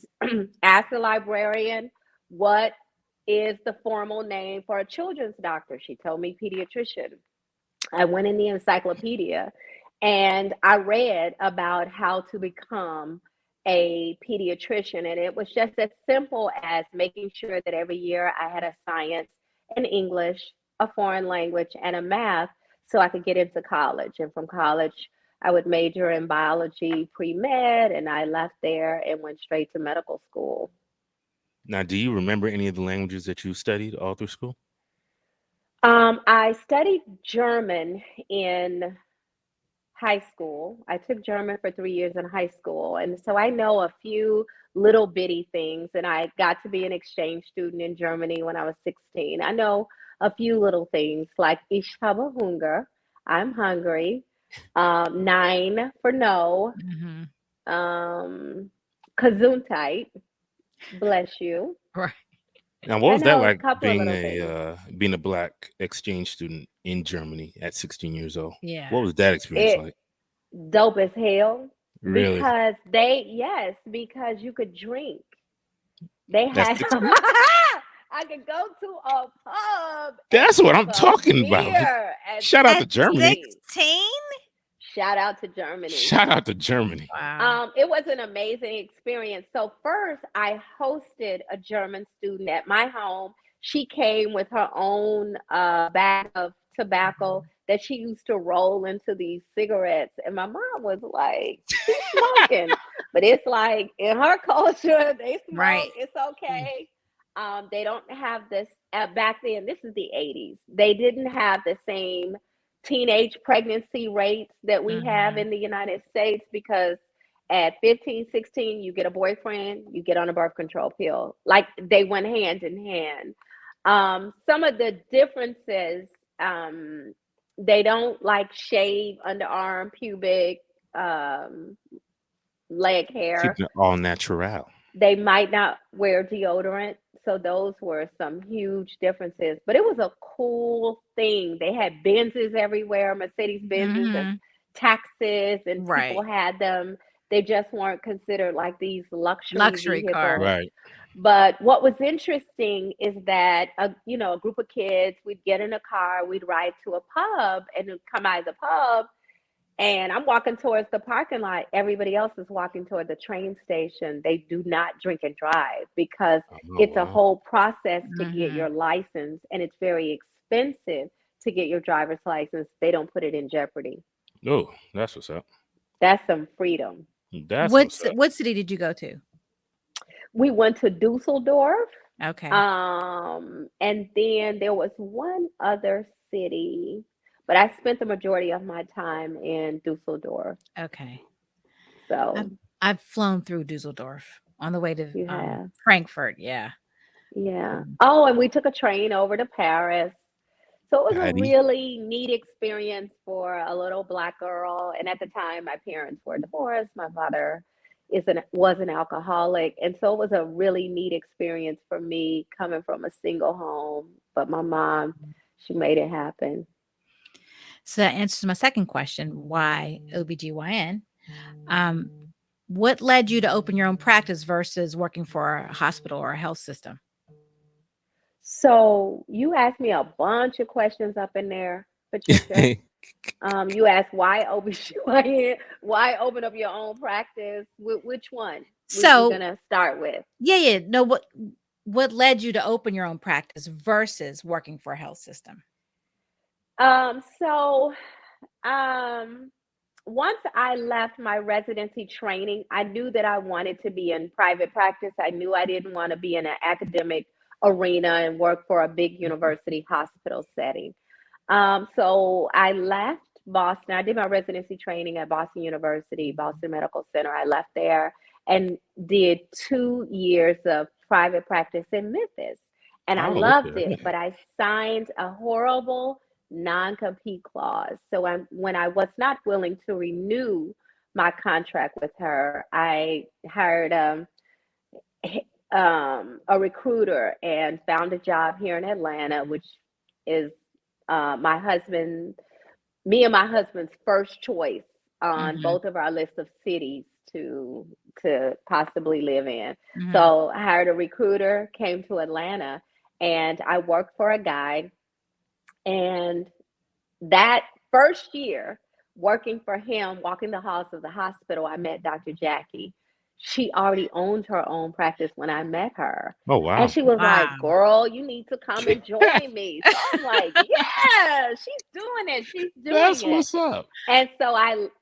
asked the librarian, "What is the formal name for a children's doctor?" She told me pediatrician. I went in the encyclopedia and I read about how to become a pediatrician. And it was just as simple as making sure that every year I had a science, an English, a foreign language, and a math so I could get into college. And from college, I would major in biology pre med, and I left there and went straight to medical school. Now, do you remember any of the languages that you studied all through school? I studied German in high school. I took German for 3 years in high school. And so I know a few little bitty things. And I got to be an exchange student in Germany when I was 16. I know a few little things like Ich habe Hunger, I'm hungry, Nein for no, Mhm. Gesundheit, bless you. Right. Now, what I was that know a like couple of little things. being a black exchange student in Germany at 16 years old? What Yeah. was that experience It like? dope as hell Really? because yes, because you could drink. They That's had six, I could go to a pub and that's what drink I'm a talking about. beer at Shout out to At Germany. 16. 16? Shout out to Germany. Shout out to Germany. Wow. It was an amazing experience. So first, I hosted a German student at my home. She came with her own bag of tobacco Mhm. that she used to roll into these cigarettes, and my mom was like, "She's smoking," but it's like in her culture, they smoke. Right. It's Mm. okay. They don't have this back then. This is the '80s. They didn't have the same teenage pregnancy rates that we have Mhm. in the United States because at 15, 16, you get a boyfriend, you get on a birth control pill. Like they went hand in hand. Some of the differences, um, they don't like shave underarm, pubic, um, leg hair. Keeping it all natural. They might not wear deodorant. So those were some huge differences. But it was a cool thing. They had Benzes everywhere, Mercedes Benzes as Mhm. taxis, and people Right. had them. They just weren't considered like these luxury Luxury car. vehicles. Right. But what was interesting is that a group of kids, we'd get in a car, we'd ride to a pub, and then come out of the pub, and I'm walking towards the parking lot. Everybody else is walking toward the train station. They do not drink and drive because Oh, it's a wow. whole process to get Mhm. your license, and it's very expensive to get your driver's license. They don't put it in jeopardy. Oh, that's what's up. That's some freedom. That's what's up. What city did you go to? We went to Dusseldorf, Okay. and then there was one other city, but I spent the majority of my time in Dusseldorf. Okay. I've So I've flown through Dusseldorf on the way to you have. Frankfurt. Yeah. Yeah. Um, Oh, and we took a train over to Paris. So it was a Patty. really neat experience for a little black girl. And at the time, my parents were divorced. My father was an alcoholic, and so it was a really neat experience for me coming from a single home. But my mom, she made it happen. so that answers my second question, why OBGYN? Um, What led you to open your own practice versus working for a hospital or a health system? So you asked me a bunch of questions up in there, Patricia. You asked why OBGYN, why open up your own practice? Which one we So, gonna start with? yeah. No, what led you to open your own practice versus working for a health system? So once I left my residency training, I knew that I wanted to be in private practice. I knew I didn't want to be in an academic arena and work for a big university hospital setting. So I left Boston. I did my residency training at Boston University, Boston Medical Center. I left there and did 2 years of private practice in Memphis. And I Oh, loved it, okay. but I signed a horrible non-compete clause. So when I was not willing to renew my contract with her, I hired a recruiter and found a job here in Atlanta, which is my husband, me and my husband's first choice on Mhm, both of our list of cities to possibly live in. mhm. So I hired a recruiter, came to Atlanta, and I worked for a guy. And that first year, working for him, walking the halls of the hospital, I met Dr. Jackie. She already owned her own practice when I met her. Oh, And wow. she was like, Wow. girl, you need to come and join me. So I'm like, yeah, she's doing it. She's doing That's it. what's up. And so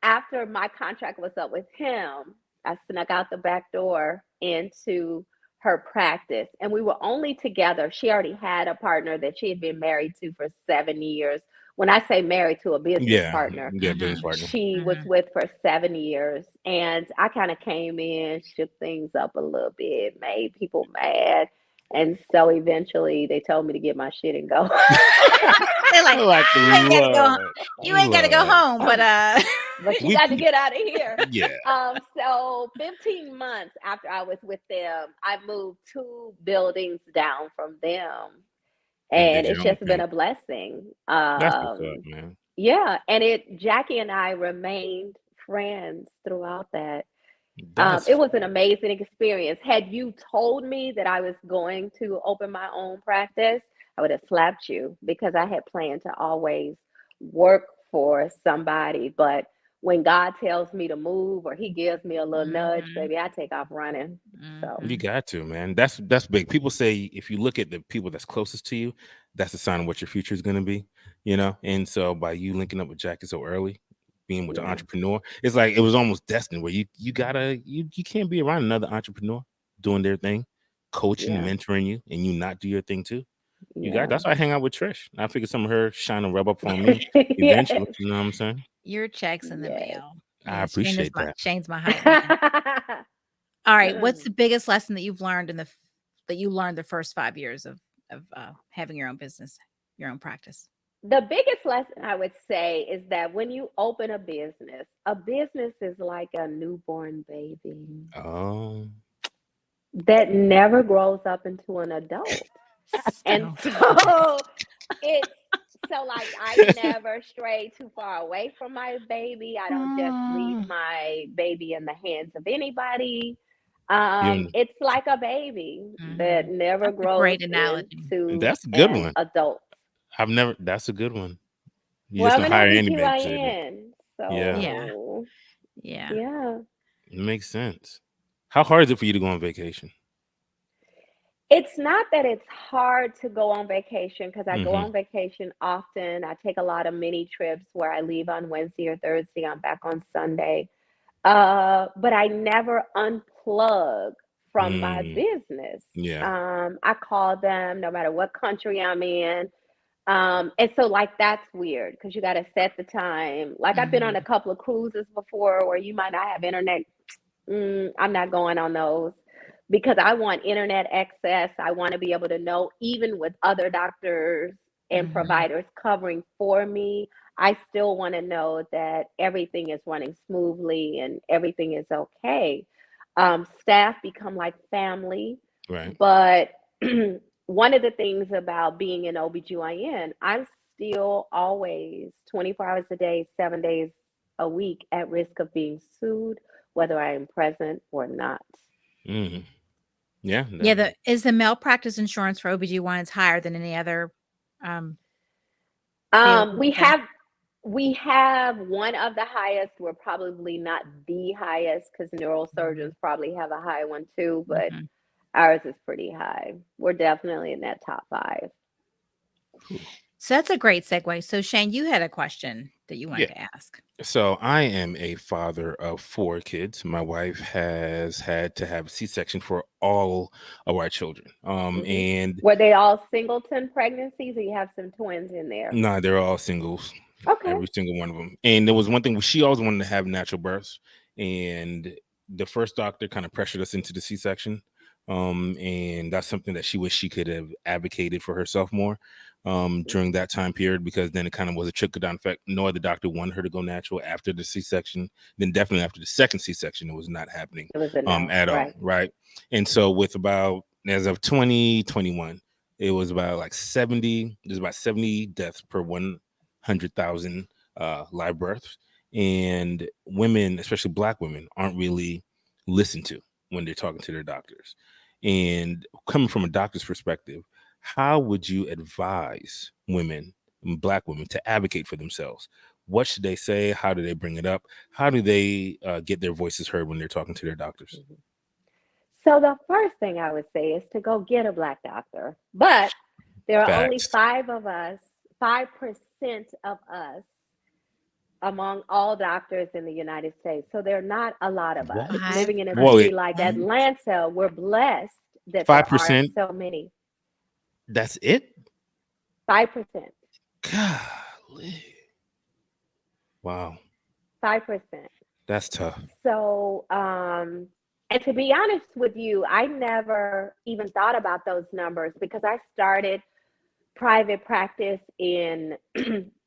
after my contract was up with him, I snuck out the back door into her practice. And we were only together. She already had a partner that she had been married to for 7 years. When I say married to, a business Yeah, partner, yeah, business Mhm, partner. she was mhm. with for 7 years. And I kind of came in, shook things up a little bit, made people mad. And so eventually they told me to get my shit and go. They're like, Like, "You ain't gotta go Lord, you ain't gotta go Lord. home, but, But you We, got to get out of here. yeah, So 15 months after I was with them, I moved 2 buildings down from them, and and did your it's own just been thing. a blessing. That's what's up, man. Yeah, and Jackie and I remained friends throughout that. That's It was an fire. amazing experience. Had you told me that I was going to open my own practice, I would have slapped you because I had planned to always work for somebody. But when God tells me to move or He gives me a little nudge, Mhm, baby, I take off running. So, You mhm. got to, man. That's big. People say if you look at the people that's closest to you, that's a sign of what your future is going to be, you know. And so by you linking up with Jackie so early, being with an yeah, entrepreneur, it's like it was almost destined. Where you can't be around another entrepreneur doing their thing, coaching, yeah, mentoring you, and you not do your thing too. You got yeah. that's why I hang out with Trish. I figure some of her shine and rub up on me Yes, eventually. You know what I'm saying? Your check's in the yes. mail. I Yeah, Shane is appreciate that. Shane's my hype man. Alright, what's the biggest lesson that you've learned that you learned the first 5 years of having your own business, your own practice? The biggest lesson I would say is that when you open a business is like a newborn baby Oh, that never grows up into an adult. And So so it's like I never stray too far away from my baby. I don't just leave mm. my baby in the hands of anybody. You It's like a baby that mhm. never That's a grows great analogy. into that's a good an one. adult. I've never. That's a good one. You Well, just I'm don't an hire any babysitter. OBGYN, Yeah, Yeah, so yeah. yeah. it makes sense. How hard is it for you to go on vacation? It's not that it's hard to go on vacation because I go Mm-hmm. on vacation often. I take a lot of mini trips where I leave on Wednesday or Thursday. I'm back on Sunday. But I never unplug from my Mm, business. yeah. I call them no matter what country I'm in. And so like that's weird because you got to set the time. Like I've been on a Mhm, couple of cruises before where you might not have internet. I'm not going on those because I want internet access. I want to be able to know, even with other doctors and mhm, providers covering for me, I still want to know that everything is running smoothly and everything is okay. Staff become like family, Right. but one of the things about being an OBGYN, I'm still always 24 hours a day, 7 days a week at risk of being sued whether I am present or not. Mm-hmm. Yeah. Yeah, is the malpractice insurance for OBGYNs higher than any other field? We have one of the highest. We're probably not the highest because neurosurgeons probably have a high one too, but Mhm. ours is pretty high. We're definitely in that top 5. So that's a great segue. So Shayne, you had a question that you wanted Yeah. to ask. So I am a father of 4 kids. My wife has had to have C-section for all of our children. And Were they all singleton pregnancies, or you have some twins in there? no, they're all singles. Okay. Every single one of them. And there was one thing, she always wanted to have natural births, and the first doctor kind of pressured us into the C-section. And that's something that she wished she could have advocated for herself more during that time period, because then it kind of was a trickle down effect. No other doctor wanted her to go natural after the C-section. Then definitely after the second C-section, it was not happening It was a no, at all. Right. And so with about, as of 2021, it was about like 70, there's about 70 deaths per 100,000 live births. And women, especially Black women, aren't really listened to when they're talking to their doctors. And coming from a doctor's perspective, how would you advise women, Black women, to advocate for themselves? What should they say? How do they bring it up? How do they get their voices heard when they're talking to their doctors? So the first thing I would say is to go get a Black doctor. But there are only Facts. 5 of us, 5% of us among all doctors in the United States. So there are not a lot of us. What? Living in a Whoa, city wait. like Atlanta, we're blessed that there are 5%? so many. That's it? 5%. Golly. Wow. 5%. That's tough. So, and to be honest with you, I never even thought about those numbers because I started private practice in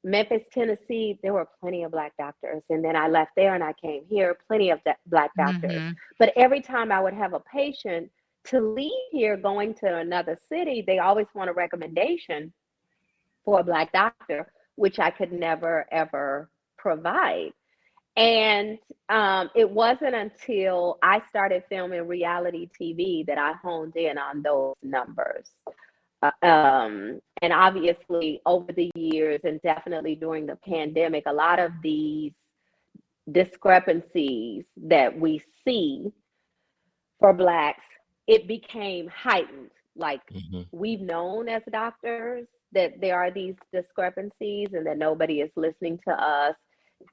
Memphis, Tennessee. There were plenty of Black doctors. And then I left there and I came here, plenty of Black doctors. Mhm. But every time I would have a patient to leave here going to another city, they always want a recommendation for a Black doctor, which I could never, ever provide. And it wasn't until I started filming reality TV that I honed in on those numbers. And obviously, over the years, and definitely during the pandemic, a lot of these discrepancies that we see for Blacks, it became heightened. Like we've known as doctors that there are these discrepancies and that nobody is listening to us.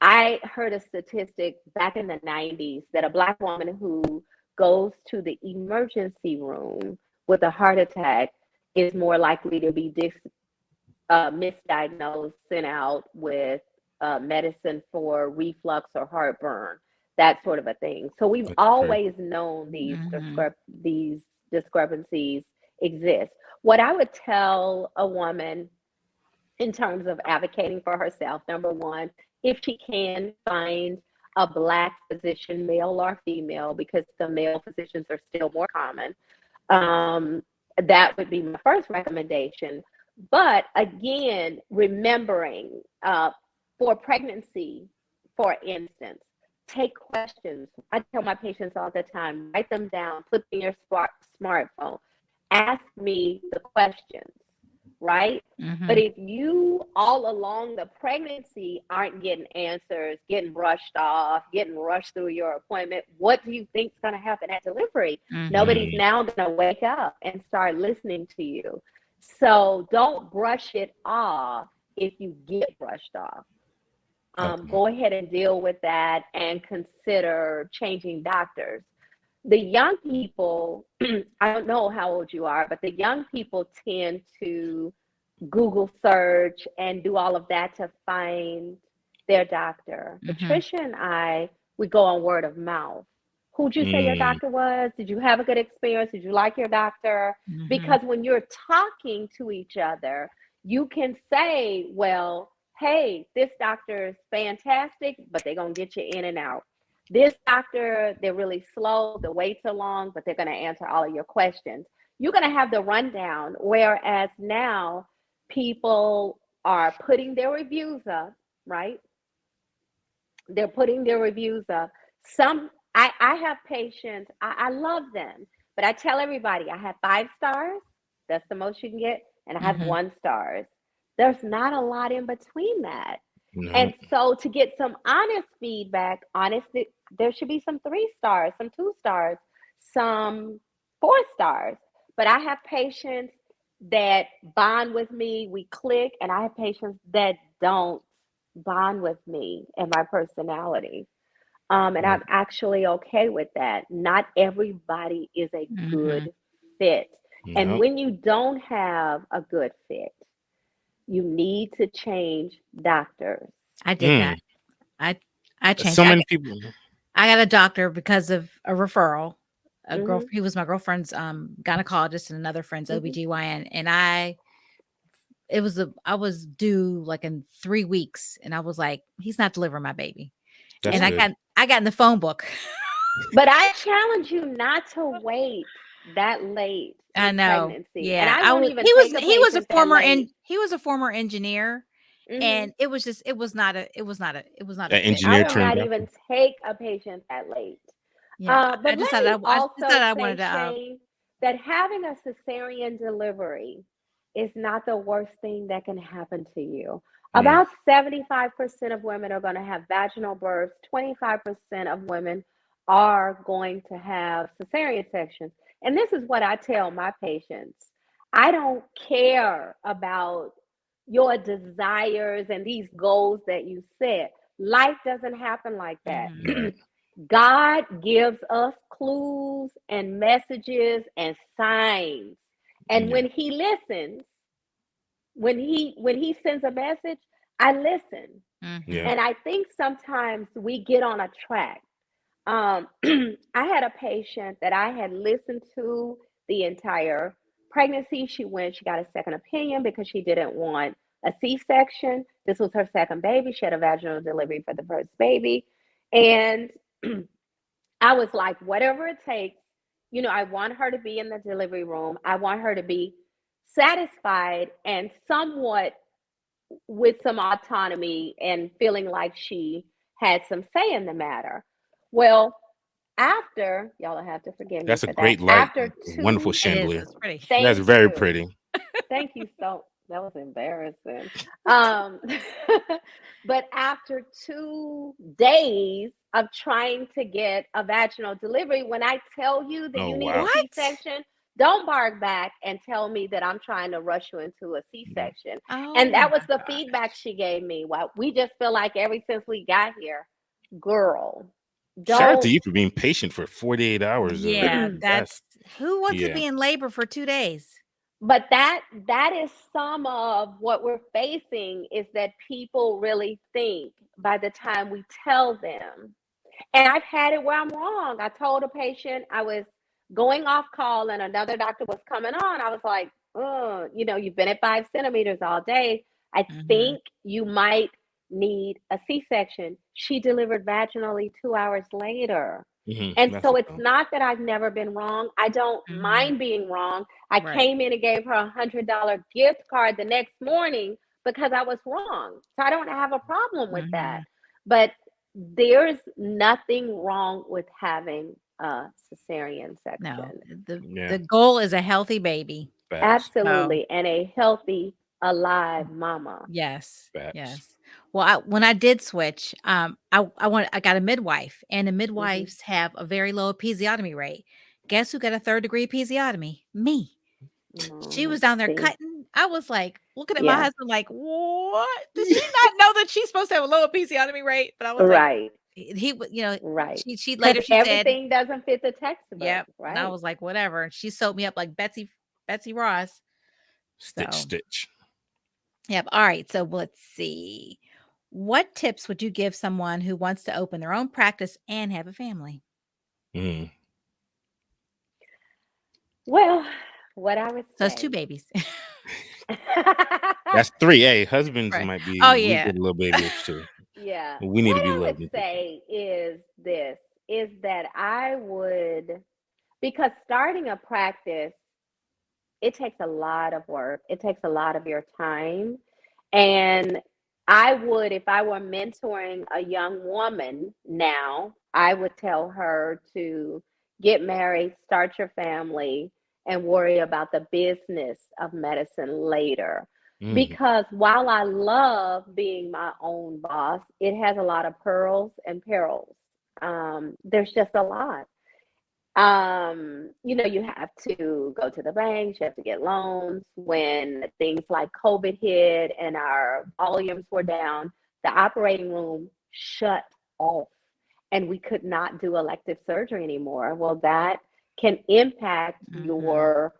I heard a statistic back in the 90s that a Black woman who goes to the emergency room with a heart attack is more likely to be misdiagnosed, sent out with medicine for reflux or heartburn, that sort of a thing. So we've always known these discrepancies exist. What I would tell a woman in terms of advocating for herself, number one, if she can find a Black physician, male or female, because the male physicians are still more common, that would be my first recommendation. But again, remembering for pregnancy, for instance, take questions. I tell my patients all the time, write them down, put them in your smartphone, ask me the questions, right? But if you all along the pregnancy aren't getting answers, getting brushed off, getting rushed through your appointment, what do you think is going to happen at delivery? Nobody's now going to wake up and start listening to you. So don't brush it off if you get brushed off. Go ahead and deal with that and consider changing doctors. The young people, I don't know how old you are, but the young people tend to Google search and do all of that to find their doctor. Patricia and I, we go on word of mouth. Who'd you say your doctor was? Did you have a good experience? Did you like your doctor? Because when you're talking to each other, you can say, well, hey, this doctor is fantastic, but they're going to get you in and out. This doctor, they're really slow, the waits are long, but they're going to answer all of your questions. You're going to have the rundown, whereas now people are putting their reviews up, right? They're putting their reviews up. Some I have patients, I love them, but I tell everybody I have 5 stars. That's the most you can get. And I have Mhm. 1 stars. There's not a lot in between that. No. And so to get some honest feedback, honestly, there should be some 3 stars, some 2 stars, some 4 stars. But I have patients that bond with me, we click, and I have patients that don't bond with me and my personality. And Right. I'm actually okay with that. Not everybody is a Mhm. good fit. And No. when you don't have a good fit, you need to change doctors. I did Mm. that. I I changed. So many people. I got a doctor because of a referral. A girl Hmm. He was my girlfriend's gynecologist and another friend's Hmm. OBGYN, and I was due like in 3 weeks, and I was like, he's not delivering my baby. That's And Yeah. good. I got in the phone book. But I challenge you not to wait that late I with know. pregnancy. And Yeah. I I won't was even take a patient that late. he was a former engineer, Hmm. and it was not a An fit. I engineer will turned not doctor. even take a patient that late. Yeah. But let me I also decided I say, wanted to Shayne, that having a cesarean delivery is not the worst thing that can happen to you. Mm. About 75% of women are going to have vaginal births, 25% of women are going to have cesarean sections. And this is what I tell my patients: I don't care about your desires and these goals that you set. Life doesn't happen like that. Mhm. Right. God gives us clues and messages and signs. And Yeah. when he listens, when he sends a message, I listen. Yeah. Mhm. And I think sometimes we get on a track. I had a patient that I had listened to the entire pregnancy. She got a second opinion because she didn't want a C-section. This was her second baby. She had a vaginal delivery for the first baby. And I was like, whatever it takes, I want her to be in the delivery room. I want her to be satisfied and somewhat with some autonomy and feeling like she had some say in the matter. Well, after, y'all have to forgive me That's a for that. great light. After Wonderful two, It is. chandelier. It's pretty. That's thank very you. pretty. Thank you so. That was embarrassing. Um, but after 2 days of trying to get a vaginal delivery, when I tell you that Oh you need a wow. What? C-section, don't bark back and tell me that I'm trying to rush you into a Yeah. C-section. And Oh that was my the feedback gosh. she gave me. Well, we just feel like ever since we got here, girl, Shout out to don't. you for being patient for 48 hours. Yeah, That's that's who wants to yeah. be in labor for 2 days? But that is some of what we're facing, is that people really think by the time we tell them. And I've had it where I'm wrong. I told a patient I was going off call and another doctor was coming on. I was like, oh, you've been at 5 centimeters all day. I Mhm. think you might need a C-section. She delivered vaginally 2 hours later. And That's so a it's not that I've never been wrong. I don't Mhm. mind being wrong. I Right. came in and gave her $100 gift card the next morning because I was wrong. So I don't have a problem with that. Mhm. But there's nothing wrong with having a cesarean No, section. yeah. the goal is a healthy baby. Facts. So, Absolutely. And a healthy, alive mama. yes, Facts. yes. Well, when I did switch, I got a midwife, and the Hmm. midwives have a very low episiotomy rate. Guess who got a 3rd-degree episiotomy? Me. She was down there See, cutting. I was like looking at my yeah, husband like, "What? Does she not know that she's supposed to have a low episiotomy rate?" But I was like, right, he would, right. she Because later she said, everything doesn't fit the textbook, "Yep," and I right? was like, "Whatever." She sewed me up like Betsy Ross. Stitch So, stitch. yep. All right. So let's see. What tips would you give someone who wants to open their own practice and have a family? Mm. Well, what I would So it's 2 say. babies. That's three. Hey, husbands Right. might Oh be we yeah. get a little babyish too. Yeah. We need What to be I would loved and taken care of. say is this, is that I would, because starting a practice, it takes a lot of work. It takes a lot of your time. And I would, if I were mentoring a young woman now, I would tell her to get married, start your family, and worry about the business of medicine later. Mhm. Because while I love being my own boss, it has a lot of pearls and perils. There's just a lot. You have to go to the banks, you have to get loans. When things like COVID hit and our volumes were down, the operating room shut off and we could not do elective surgery anymore. Well, that can impact Mhm.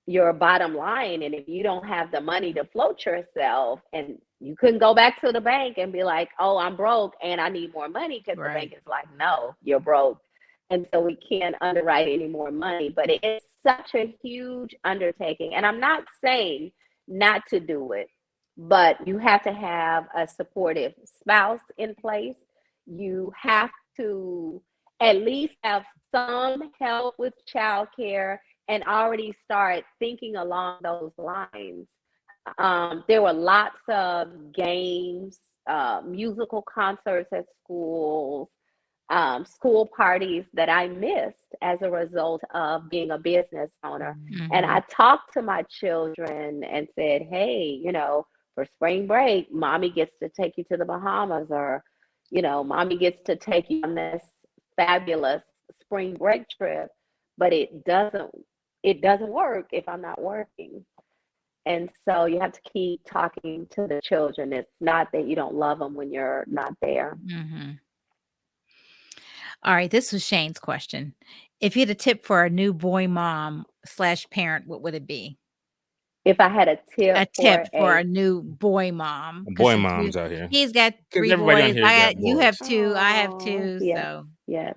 your bottom line. And if you don't have the money to float yourself, and you couldn't go back to the bank and be like, oh, I'm broke and I need more money, because the bank Right. is like, no, you're broke. And so we can't underwrite any more money. But it's such a huge undertaking. And I'm not saying not to do it, but you have to have a supportive spouse in place. You have to at least have some help with childcare and already start thinking along those lines. There were lots of games, musical concerts at schools, school parties that I missed as a result of being a business owner. And I Mhm. talked to my children and said, hey, for spring break, mommy gets to take you to the Bahamas, or, mommy gets to take you on this fabulous spring break trip, but it doesn't work if I'm not working. And so you have to keep talking to the children. It's not that you don't love them when you're not there. Mhm. All right, this was Shayne's question. If you had a tip for a new boy mom slash parent, what would it be? If I had a A tip tip for for a a new boy mom, because Boy since moms out here, he's got because 3 everybody on boys, here got you have boys. 2, I have Oh, 2, yes, so yes,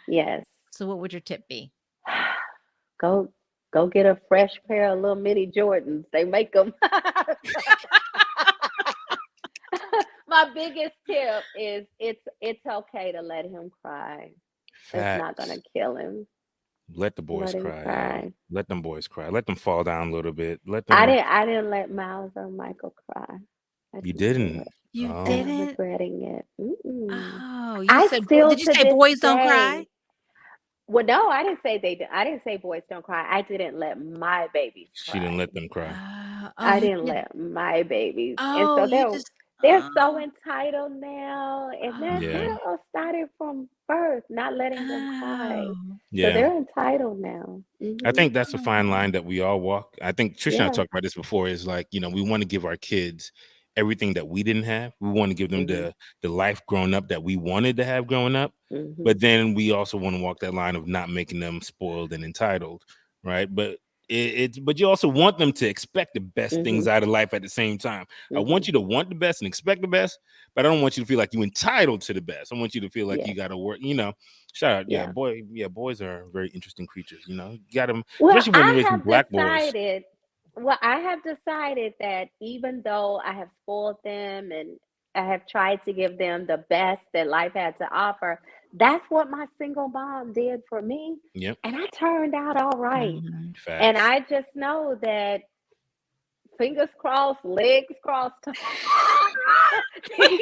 yes. what would your tip be? Go go get a fresh pair of little mini Jordans. They make them. My biggest tip is it's okay to let him cry. It's not gonna Facts. kill him. Let the boys Let him cry, yo. cry. Let them boys cry. Let them fall down a little bit. Let I them. didn't I didn't let Miles or Michael cry. I You didn't do didn't. it. You And Oh, I'm didn't? regretting it. Mm-mm. Oh, you I said boy still did you to say this boys don't cry? day, well, no, I didn't say they did. I didn't say boys don't cry. I didn't let my babies she didn't cry. let them cry. Oh, I you didn't did. let my babies. And Oh, so you they're just they're so oh, entitled now. And that Yeah, oh, all started from birth, not letting them cry. oh, So yeah. they're entitled now. I think that's a fine oh. line that we all walk. I think Trish and I Yeah. talked about this before. Is like, we want to give our kids everything that we didn't have. We want to give them Mhm. the life growing up that we wanted to have growing up. Mhm. But then we also want to walk that line of not making them spoiled and entitled, right? But but you also want them to expect the best things Mhm. out of life at the same time. I want Mhm. you to want the best and expect the best, but I don't want you to feel like you're entitled to the best. I want you to feel like you Yes. got to work. Shout out, yeah, Yeah. boy, yeah, boys are very interesting creatures. You got them, Well, especially when I you're raising have black boys. decided, well, I have decided that even though I have spoiled them and I have tried to give them the best that life had to offer, that's what my single mom did for me. Yep, And I turned out all right. Mhm. And facts. I just know that, fingers crossed, legs crossed, these,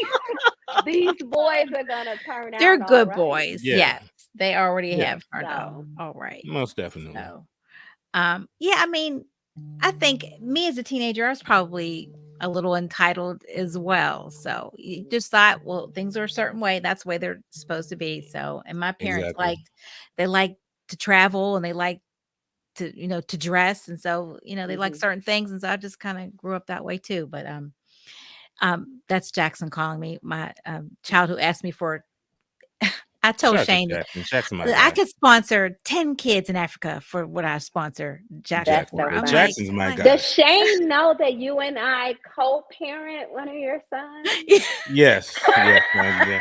these boys are going to turn They're out all good right. boys, Yeah, yes. They already yeah, have turned out So, all right. most definitely. So, yeah, I mean, I think me as a teenager, I was probably a little entitled as well. So you just thought, well, things are a certain way. That's the way they're supposed to be. So, and my parents Exactly. they like to travel and they like to dress. And so, they like mhm. certain things. And so I just kind of grew up that way too. But, that's Jackson calling me, my child who asked me for, I told Shout out to Shayne Jackson. Jackson, my that I guy. could sponsor 10 kids in Africa for what I sponsor Jackson That's Jackson. for. so Yeah, I'm funny. like, Jackson's my what? Does guy. Shayne know that you and I co-parent one of your sons? Yes, yes, yeah.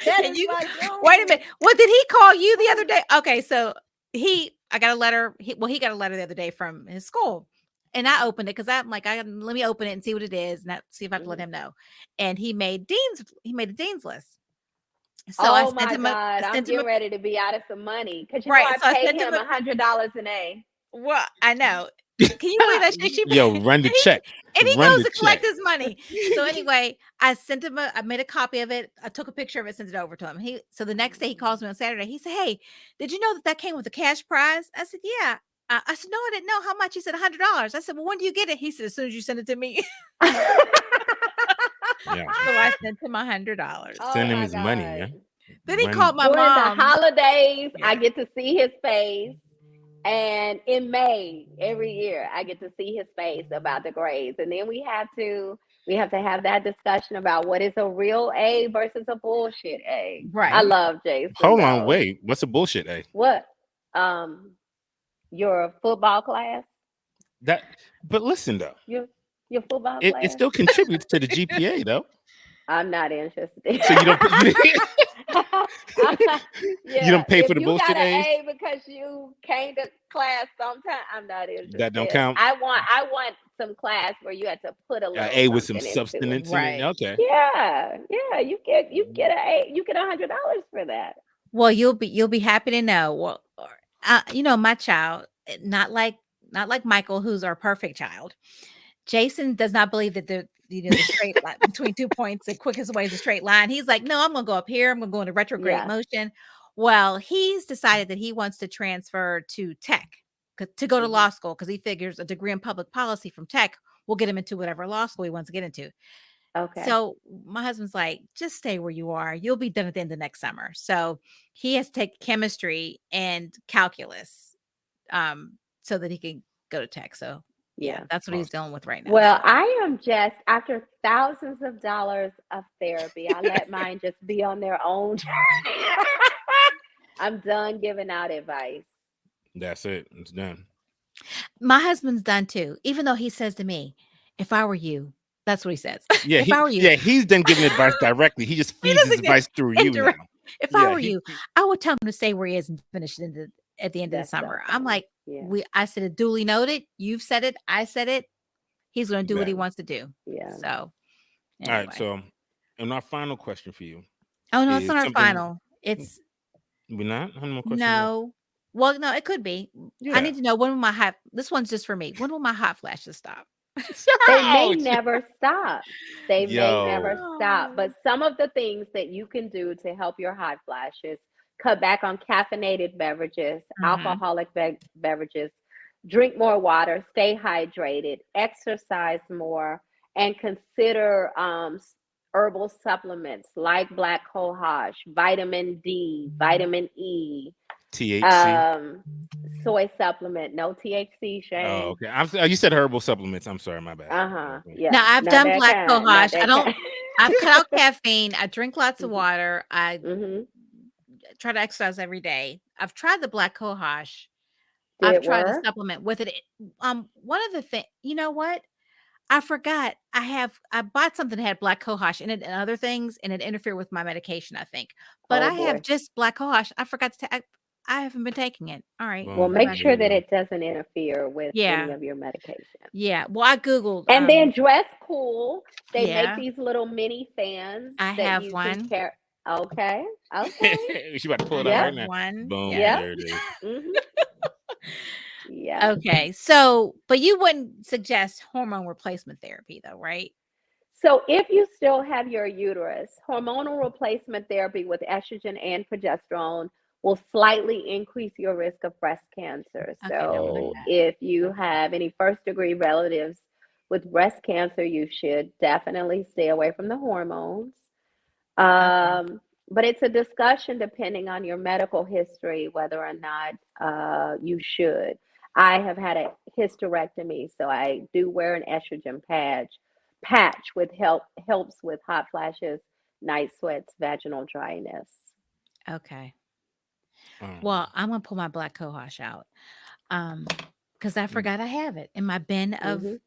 That And is you my wait a junior. minute. What did he call you the other day? Okay, so I got a letter. He got a letter the other day from his school. And I Mhm, opened it because I'm like, let me open it and see what it is and see if I have to let mhm. him know. And he made the dean's list. So Oh my I God, I'm sent him a getting ready to be out of some money because right. I So I paid sent him him $100 an A. well, I know. Can you believe that shit? Yo, run the check. And he Run goes the to collect check. his money. So anyway, I sent him I made a copy of it. I took a picture of it, sent it over to him. So the next day he calls me on Saturday. He said, "Hey, did you know that came with a cash prize?" I said, "Yeah." I said, "No, I didn't know how much." He said, $100. I said, "Well, when do you get it?" He said, "As soon as you send it to me." Yeah. So I sent him $100. Oh Send him my his money, God. yeah. Then he Money. called my During the mom. holidays, I Yeah. get to see his face. And in May, every year, I get to see his face about the grades. And then we have to have that discussion about what is a real A versus a bullshit A. I Right. love Jason. Hold on, though. wait. What's a bullshit, A? What? Your football class? But listen though, Your football it class? still contributes to the GPA though. I'm not interested. So you don't Yeah, you don't pay if for the you bullshit got an A's? A because you came to class sometime, I'm not interested. That don't count. I want some class where you had to put a little A with some something into it. substance in it. Right. Okay. Yeah, you get an A, you get $100 for that. Well, you'll be happy to know. Well, my child, not like Michael, who's our perfect child. Jason does not believe that the straight line between 2 points, the quickest way is a straight line. He's like, "No, I'm gonna go up here. I'm gonna go into retrograde Yeah. motion." Well, he's decided that he wants to transfer to tech to go to law school because he figures a degree in public policy from tech will get him into whatever law school he wants to get into. Okay. So my husband's like, "Just stay where you are. You'll be done at the end of next summer." So he has to take chemistry and calculus, so that he can go to tech. So yeah, that's what he's dealing with right now. Well, so. I am just after thousands of dollars of therapy, I let mine just be on their own journey. I'm done giving out advice. That's it. It's done. My husband's done too, even though he says to me, "If I were you," that's what he says. Yeah, If I were you, he's done giving advice directly. He just feeds his doesn't get advice through you now. indirect. If I were you, he- I would tell him to stay where he is and finish it at the end of the That's so summer. I'm funny. like, Yeah. I said it duly noted. You've said it. I said it. He's going to do what he Exactly. wants to do. Yeah. So, All anyway. right. So, and our final question for you. Oh no, it's is not our something- final. It's We're not. How many more questions? no. Well, no, it could be. Yeah. I need to know when will my hot. This one's just for me. When will my hot flashes stop? They may Ouch! never stop. They may never Yo. stop. But some of the things that you can do to help your hot flashes: cut back on caffeinated beverages, alcoholic beverages, drink more water, stay hydrated, exercise more, and consider herbal supplements like black cohosh, vitamin D, vitamin E, THC. soy supplement, no THC, Shayne. Oh, okay. You said herbal supplements. I'm sorry, my bad. Yeah. Now I've Not done that black kind, not cohosh. that I don't. kind. I've cut out caffeine. I drink lots of water. I Mhm. try to exercise every day. I've tried the black cohosh. Did I've it tried the work? supplement with it. One of the things, you know what? I forgot. I bought something that had black cohosh in it and other things, and it interfered with my medication, I think. But Oh I have boy. just black cohosh. I forgot to take. I haven't been taking it. All right. Well, Boom. make Bye-bye. sure There that you it doesn't interfere with any Yeah. of your medication. Yeah. Well, I Googled. And then dress cool. They Yeah. make these little mini fans I that have you one. can carry. Okay. Okay. She about to pull it I out Yeah. right have now. one. Boom. Yeah. There it is. Mhm. Yeah. Okay. So, but you wouldn't suggest hormone replacement therapy, though, right? So if you still have your uterus, hormonal replacement therapy with estrogen and progesterone will slightly increase your risk of breast cancer. Okay, don't want So that. if you have any first degree relatives with breast cancer, you should definitely stay away from the hormones. But it's a discussion depending on your medical history whether or not you should. I have had a hysterectomy, so I do wear an estrogen patch with helps with hot flashes, night sweats, vaginal dryness. Okay. Um, Well, I'm gonna pull my black cohosh out. Because I forgot I have it in my bin of Mhm.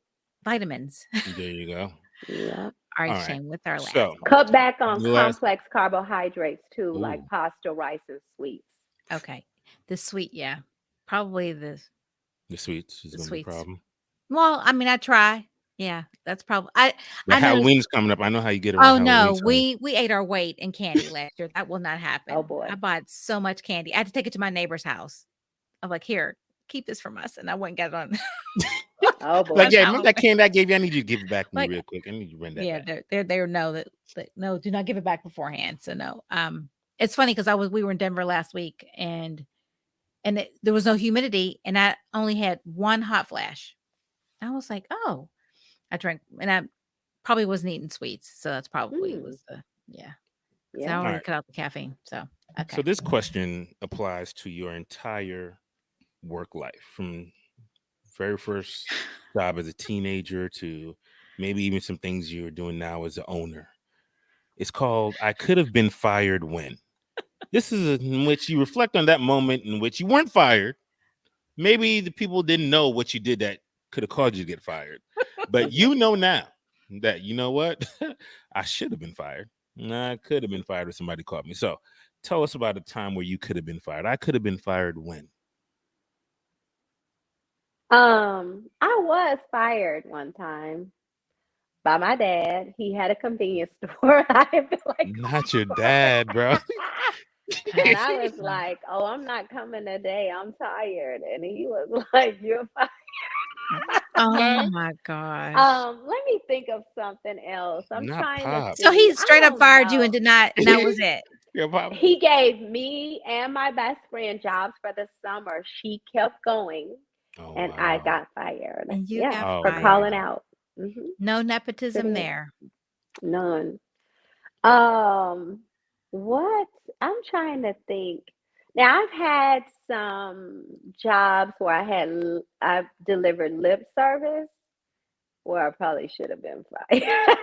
vitamins. there you go. Yeah. All right, All right. Shayne, with our last So Cut back on the last. complex carbohydrates too, like Ooh, pasta, rice, and sweets. Okay. The sweet, yeah. Probably the the sweets is gonna be a sweets. problem. Well, I mean, I try. Yeah, that's probably But I know. Halloween's coming up. I know how you get around Oh no, Halloween. we ate our weight in candy last year. That will not happen. Oh boy. I bought so much candy. I had to take it to my neighbor's house. I'm like, here, keep this from us. And I went and got it on. Oh boy. Like, yeah, remember that candy I gave you? I need you to give it back to me Like, real quick. I need you to run that yeah, back. they know that no, do not give it back beforehand. So no. It's funny because we were in Denver last week and there was no humidity and I only had one hot flash. I was like, oh, I drank and I probably wasn't eating sweets. So that's probably was the yeah. So I Yeah. already Right. cut out the caffeine. So okay. So this question applies to your entire work life, from very first job as a teenager to maybe even some things you're doing now as an owner. It's called I Could Have Been Fired When. This is in which you reflect on that moment in which you weren't fired. Maybe the people didn't know what you did that could have caused you to get fired. But you know now that, you know what? I should have been fired. I could have been fired if somebody caught me. So tell us about a time where you could have been fired. I could have been fired when? I was fired one time by my dad. He had a convenience store. I feel like Not your dad, bro. and I was like, "Oh, I'm not coming today. I'm tired." And he was like, "You're fired." Oh my gosh. Let me think of something else. I'm Not trying to Pops. So see. he I straight up don't fired you know. and that was it. Your Pop. He gave me and my best friend jobs for the summer. She kept going, Oh, and I wow. got fired. And you Yeah, got Oh, for fired. calling wow. out. Mm-hmm. No Sure nepotism did. there. None. Um, what? I'm trying to think. Now I've had some jobs where I've delivered lip service where I probably should have been fired.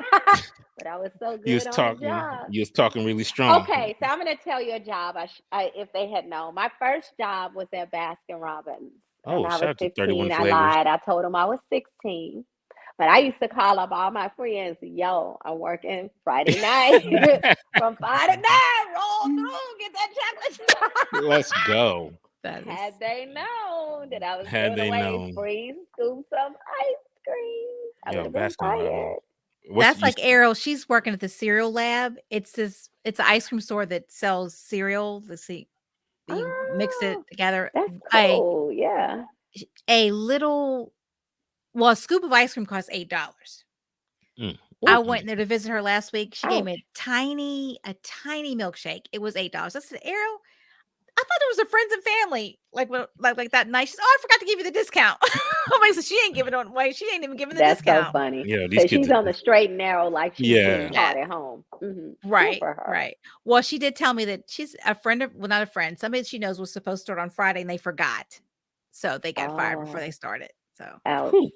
But I was so You good was on the talking, job. you was talking really strong. Okay, so I'm going to tell you a job. If they had known, my first job was at Baskin Robbins, and Oh, I was shout out to 31 15. I Flavors. lied. I told them I was 16. But I used to call up all my friends. Yo, I'm working Friday night from 5 to 9. Roll through, get that chocolate. Let's go. That is Had they known that I was Had giving they away known. free scoops of ice cream, I would Yo, have been Baskin Robbins. fired. What's that's you? like Errol. She's working at the cereal lab. It's an ice cream store that sells cereal. Let's see. You mix it Oh, together. that's A cool. Yeah. little a scoop of ice cream costs $8. Mm. I Ooh, went there to visit her last week. She gave me ouch. a tiny milkshake. It was $8. I said, Errol, I thought it was a friends and family, like that night. She said, "Oh, I forgot to give you the discount." I'm like, so she ain't giving it away. She ain't even giving the That's so discount. funny. Yeah, these So kids she's are on the straight and narrow, like she's being yeah. taught at home. Good Right, for her. right. Well, she did tell me that she's a friend of, well, not a friend, somebody she knows was supposed to start on Friday and they forgot. So they got fired before Oh, they started. So ouch. Whew.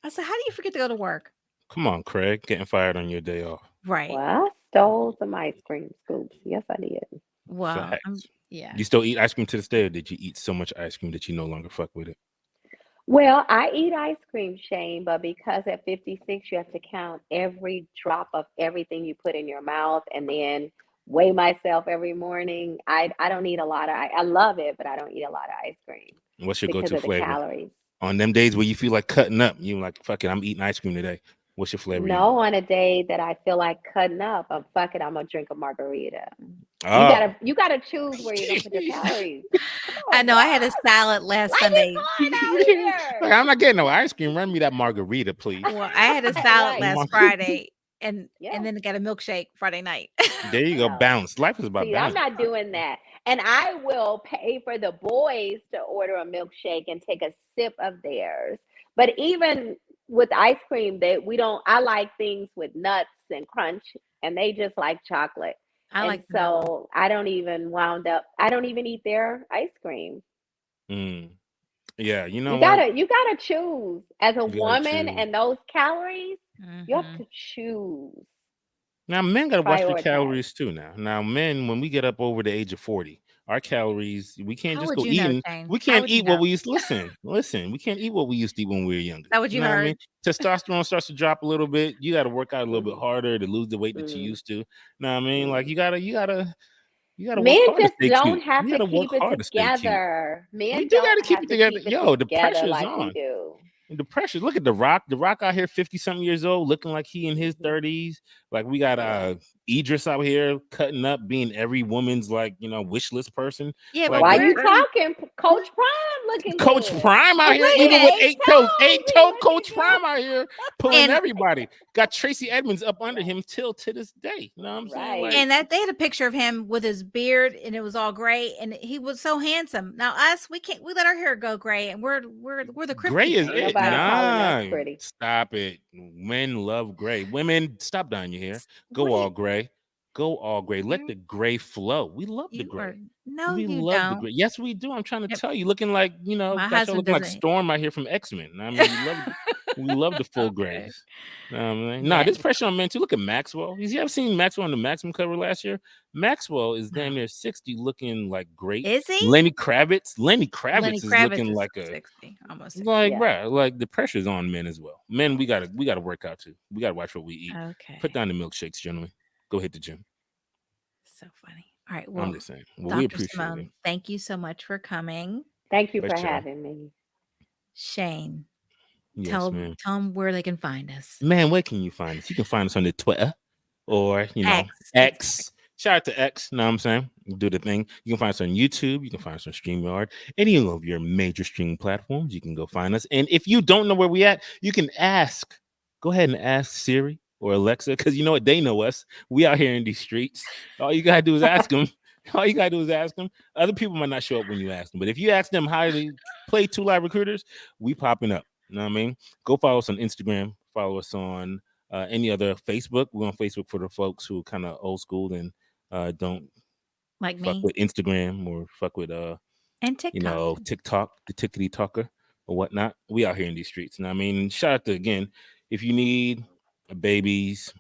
I said, how do you forget to go to work? Come on, Craig. Getting fired on your day off. Right. Well, I stole some ice cream scoops. Yes, I did. Well, Facts. yeah. You still eat ice cream to this day, or did you eat so much ice cream that you no longer fuck with it? Well, I eat ice cream, Shane, but because at 56 you have to count every drop of everything you put in your mouth and then weigh myself every morning. I don't eat a lot of I love it, but I don't eat a lot of ice cream What's your because go-to of the flavor? calories. On them days where you feel like cutting up, you like, fuck it, I'm eating ice cream today. What's your flavor you No, want? on a day that I feel like cutting up, fuck it, I'm gonna drink a margarita. Oh. You gotta choose where you're gonna put your calories. Come I on, know bro. I had a salad last Life is Sunday. hard out Like, here. I'm not getting no ice cream. Run me that margarita, please. Well, I had a salad Right. last Friday and Yeah. then got a milkshake Friday night. There you go. Yeah. Balance. Life is about See, I'm balance. not doing that. And I will pay for the boys to order a milkshake and take a sip of theirs. But even with ice cream, I like things with nuts and crunch, and they just like chocolate. I And like vanilla. so I don't even eat their ice cream. Mm. Yeah, you know You what? gotta choose. As a You gotta woman choose. and those calories, you have Mhm. to choose, Now, men gotta watch their prioritize. calories too. Now, men, when we get up over the age of 40, our calories, we can't How just would go you know, eating. Shane? We How can't would you eat what know? we used to listen. We can't eat what we used to eat when we were Is younger. that what You you know what I mean? heard? Testosterone starts to drop a little bit. You got to work out a little bit Hmm. harder to lose the weight that you Hmm. used to. Know what I mean? Like Hmm. you gotta work Men hard to just stay don't cute. have You to gotta work keep it hard to stay cute. together. We Men do don't gotta keep have it to together. keep it Yo, the together pressure's like we on. do. The pressure. Look at the Rock. The Rock out here, 50 something years old, looking like he in his Hmm. 30s. Like we got Yeah. Idris out here cutting up, being every woman's like, wish list person. Yeah, Like Why the you talking? Coach Prime looking Coach good. Prime out here, Look even at with Eight 8 toes, toes, he 8-toe looking Coach good. Prime out here pulling And everybody. Got Tracy Edmonds up under him till to this day. You know what I'm saying? Right. Like, and that they had a picture of him with his beard, and it was all gray, and he was so handsome. Now us, we can't. We let our hair go gray, and we're the gray crypty is Ain't people. it. nobody So calling us Nah, pretty. stop it. Men love gray. Women, stop dyeing your hair. what Go do all you? gray. Go all gray. Let the gray flow. We love the You are gray. no, We you love the don't. gray. Yes, we do. I'm trying to Yep. tell you, looking like, My got y'all husband looking like doesn't. Storm out here from X-Men. I mean, we love the full Okay. grays. Nah, Yeah. there's pressure on men too. Look at Maxwell. You ever seen Maxwell on the Maximum cover last year? Maxwell is damn near 60, looking like great. Is he? Lenny Kravitz Lenny is Kravitz looking is like a 60, almost 60. like, Yeah. bruh, like the pressure's on men as well. Men, we gotta work out too. We gotta watch what we eat. Okay. Put down the milkshakes, gentlemen. Go hit the gym. So funny. All right. I'm Well, just saying. Well, we Dr. appreciate Simone, it. thank you so much for coming. Thank you For for sure. having me. Shayne, Yes, tell man. them where they can find us. Man, where can you find us? You can find us on the Twitter or X. X. Shout out to X. Know what I'm saying? Do the thing. You can find us on YouTube. You can find us on StreamYard. Any of your major streaming platforms. You can go find us. And if you don't know where we at, you can ask. Go ahead and ask Siri or Alexa, because you know what? They know us. We out here in these streets. All you gotta do is ask them. All you gotta do is ask them. Other people might not show up when you ask them, but if you ask them how they play Two Live Recruiters, we popping up. You know what I mean? Go follow us on Instagram. Follow us on any other Facebook. We're on Facebook for the folks who are kind of old school and don't Like fuck me with Instagram or fuck with and TikTok. TikTok, the tickety talker or whatnot. We out here in these streets. And I mean, shout out to, again, if you need babies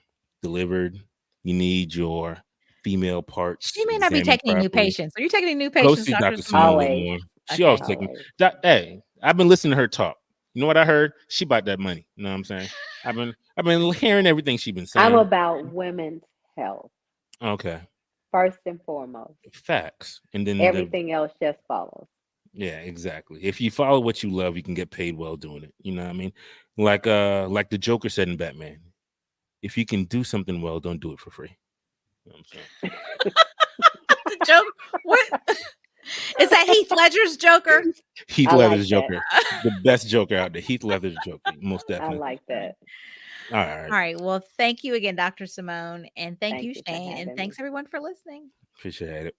delivered, you need your female parts She may not be examined taking any new properly. patients. Are you taking any new Go patients, see Dr. Dr. Simone? Simone Always. Whitmore. She Okay. always taking. Always. Hey, I've been listening to her talk. You know what I heard? She bought that money. You know what I'm saying? I've been hearing everything she's been saying. I'm about women's health, Okay, first and foremost. facts. And then Everything else just follows. yeah, exactly. If you follow what you love, you can get paid well doing it. You know what I mean? Like the Joker said in Batman, if you can do something well, don't do it for free. You know what I'm saying? The joke. What is that? Heath Ledger's Joker. Heath I Ledger's like that. Joker, the best Joker out there. Heath Ledger's Joker, most I definitely. like that. All All right, right. Well, thank you again, Dr. Simone, and thank Thank you, you for Shayne, and having me. thanks everyone for listening. appreciate it.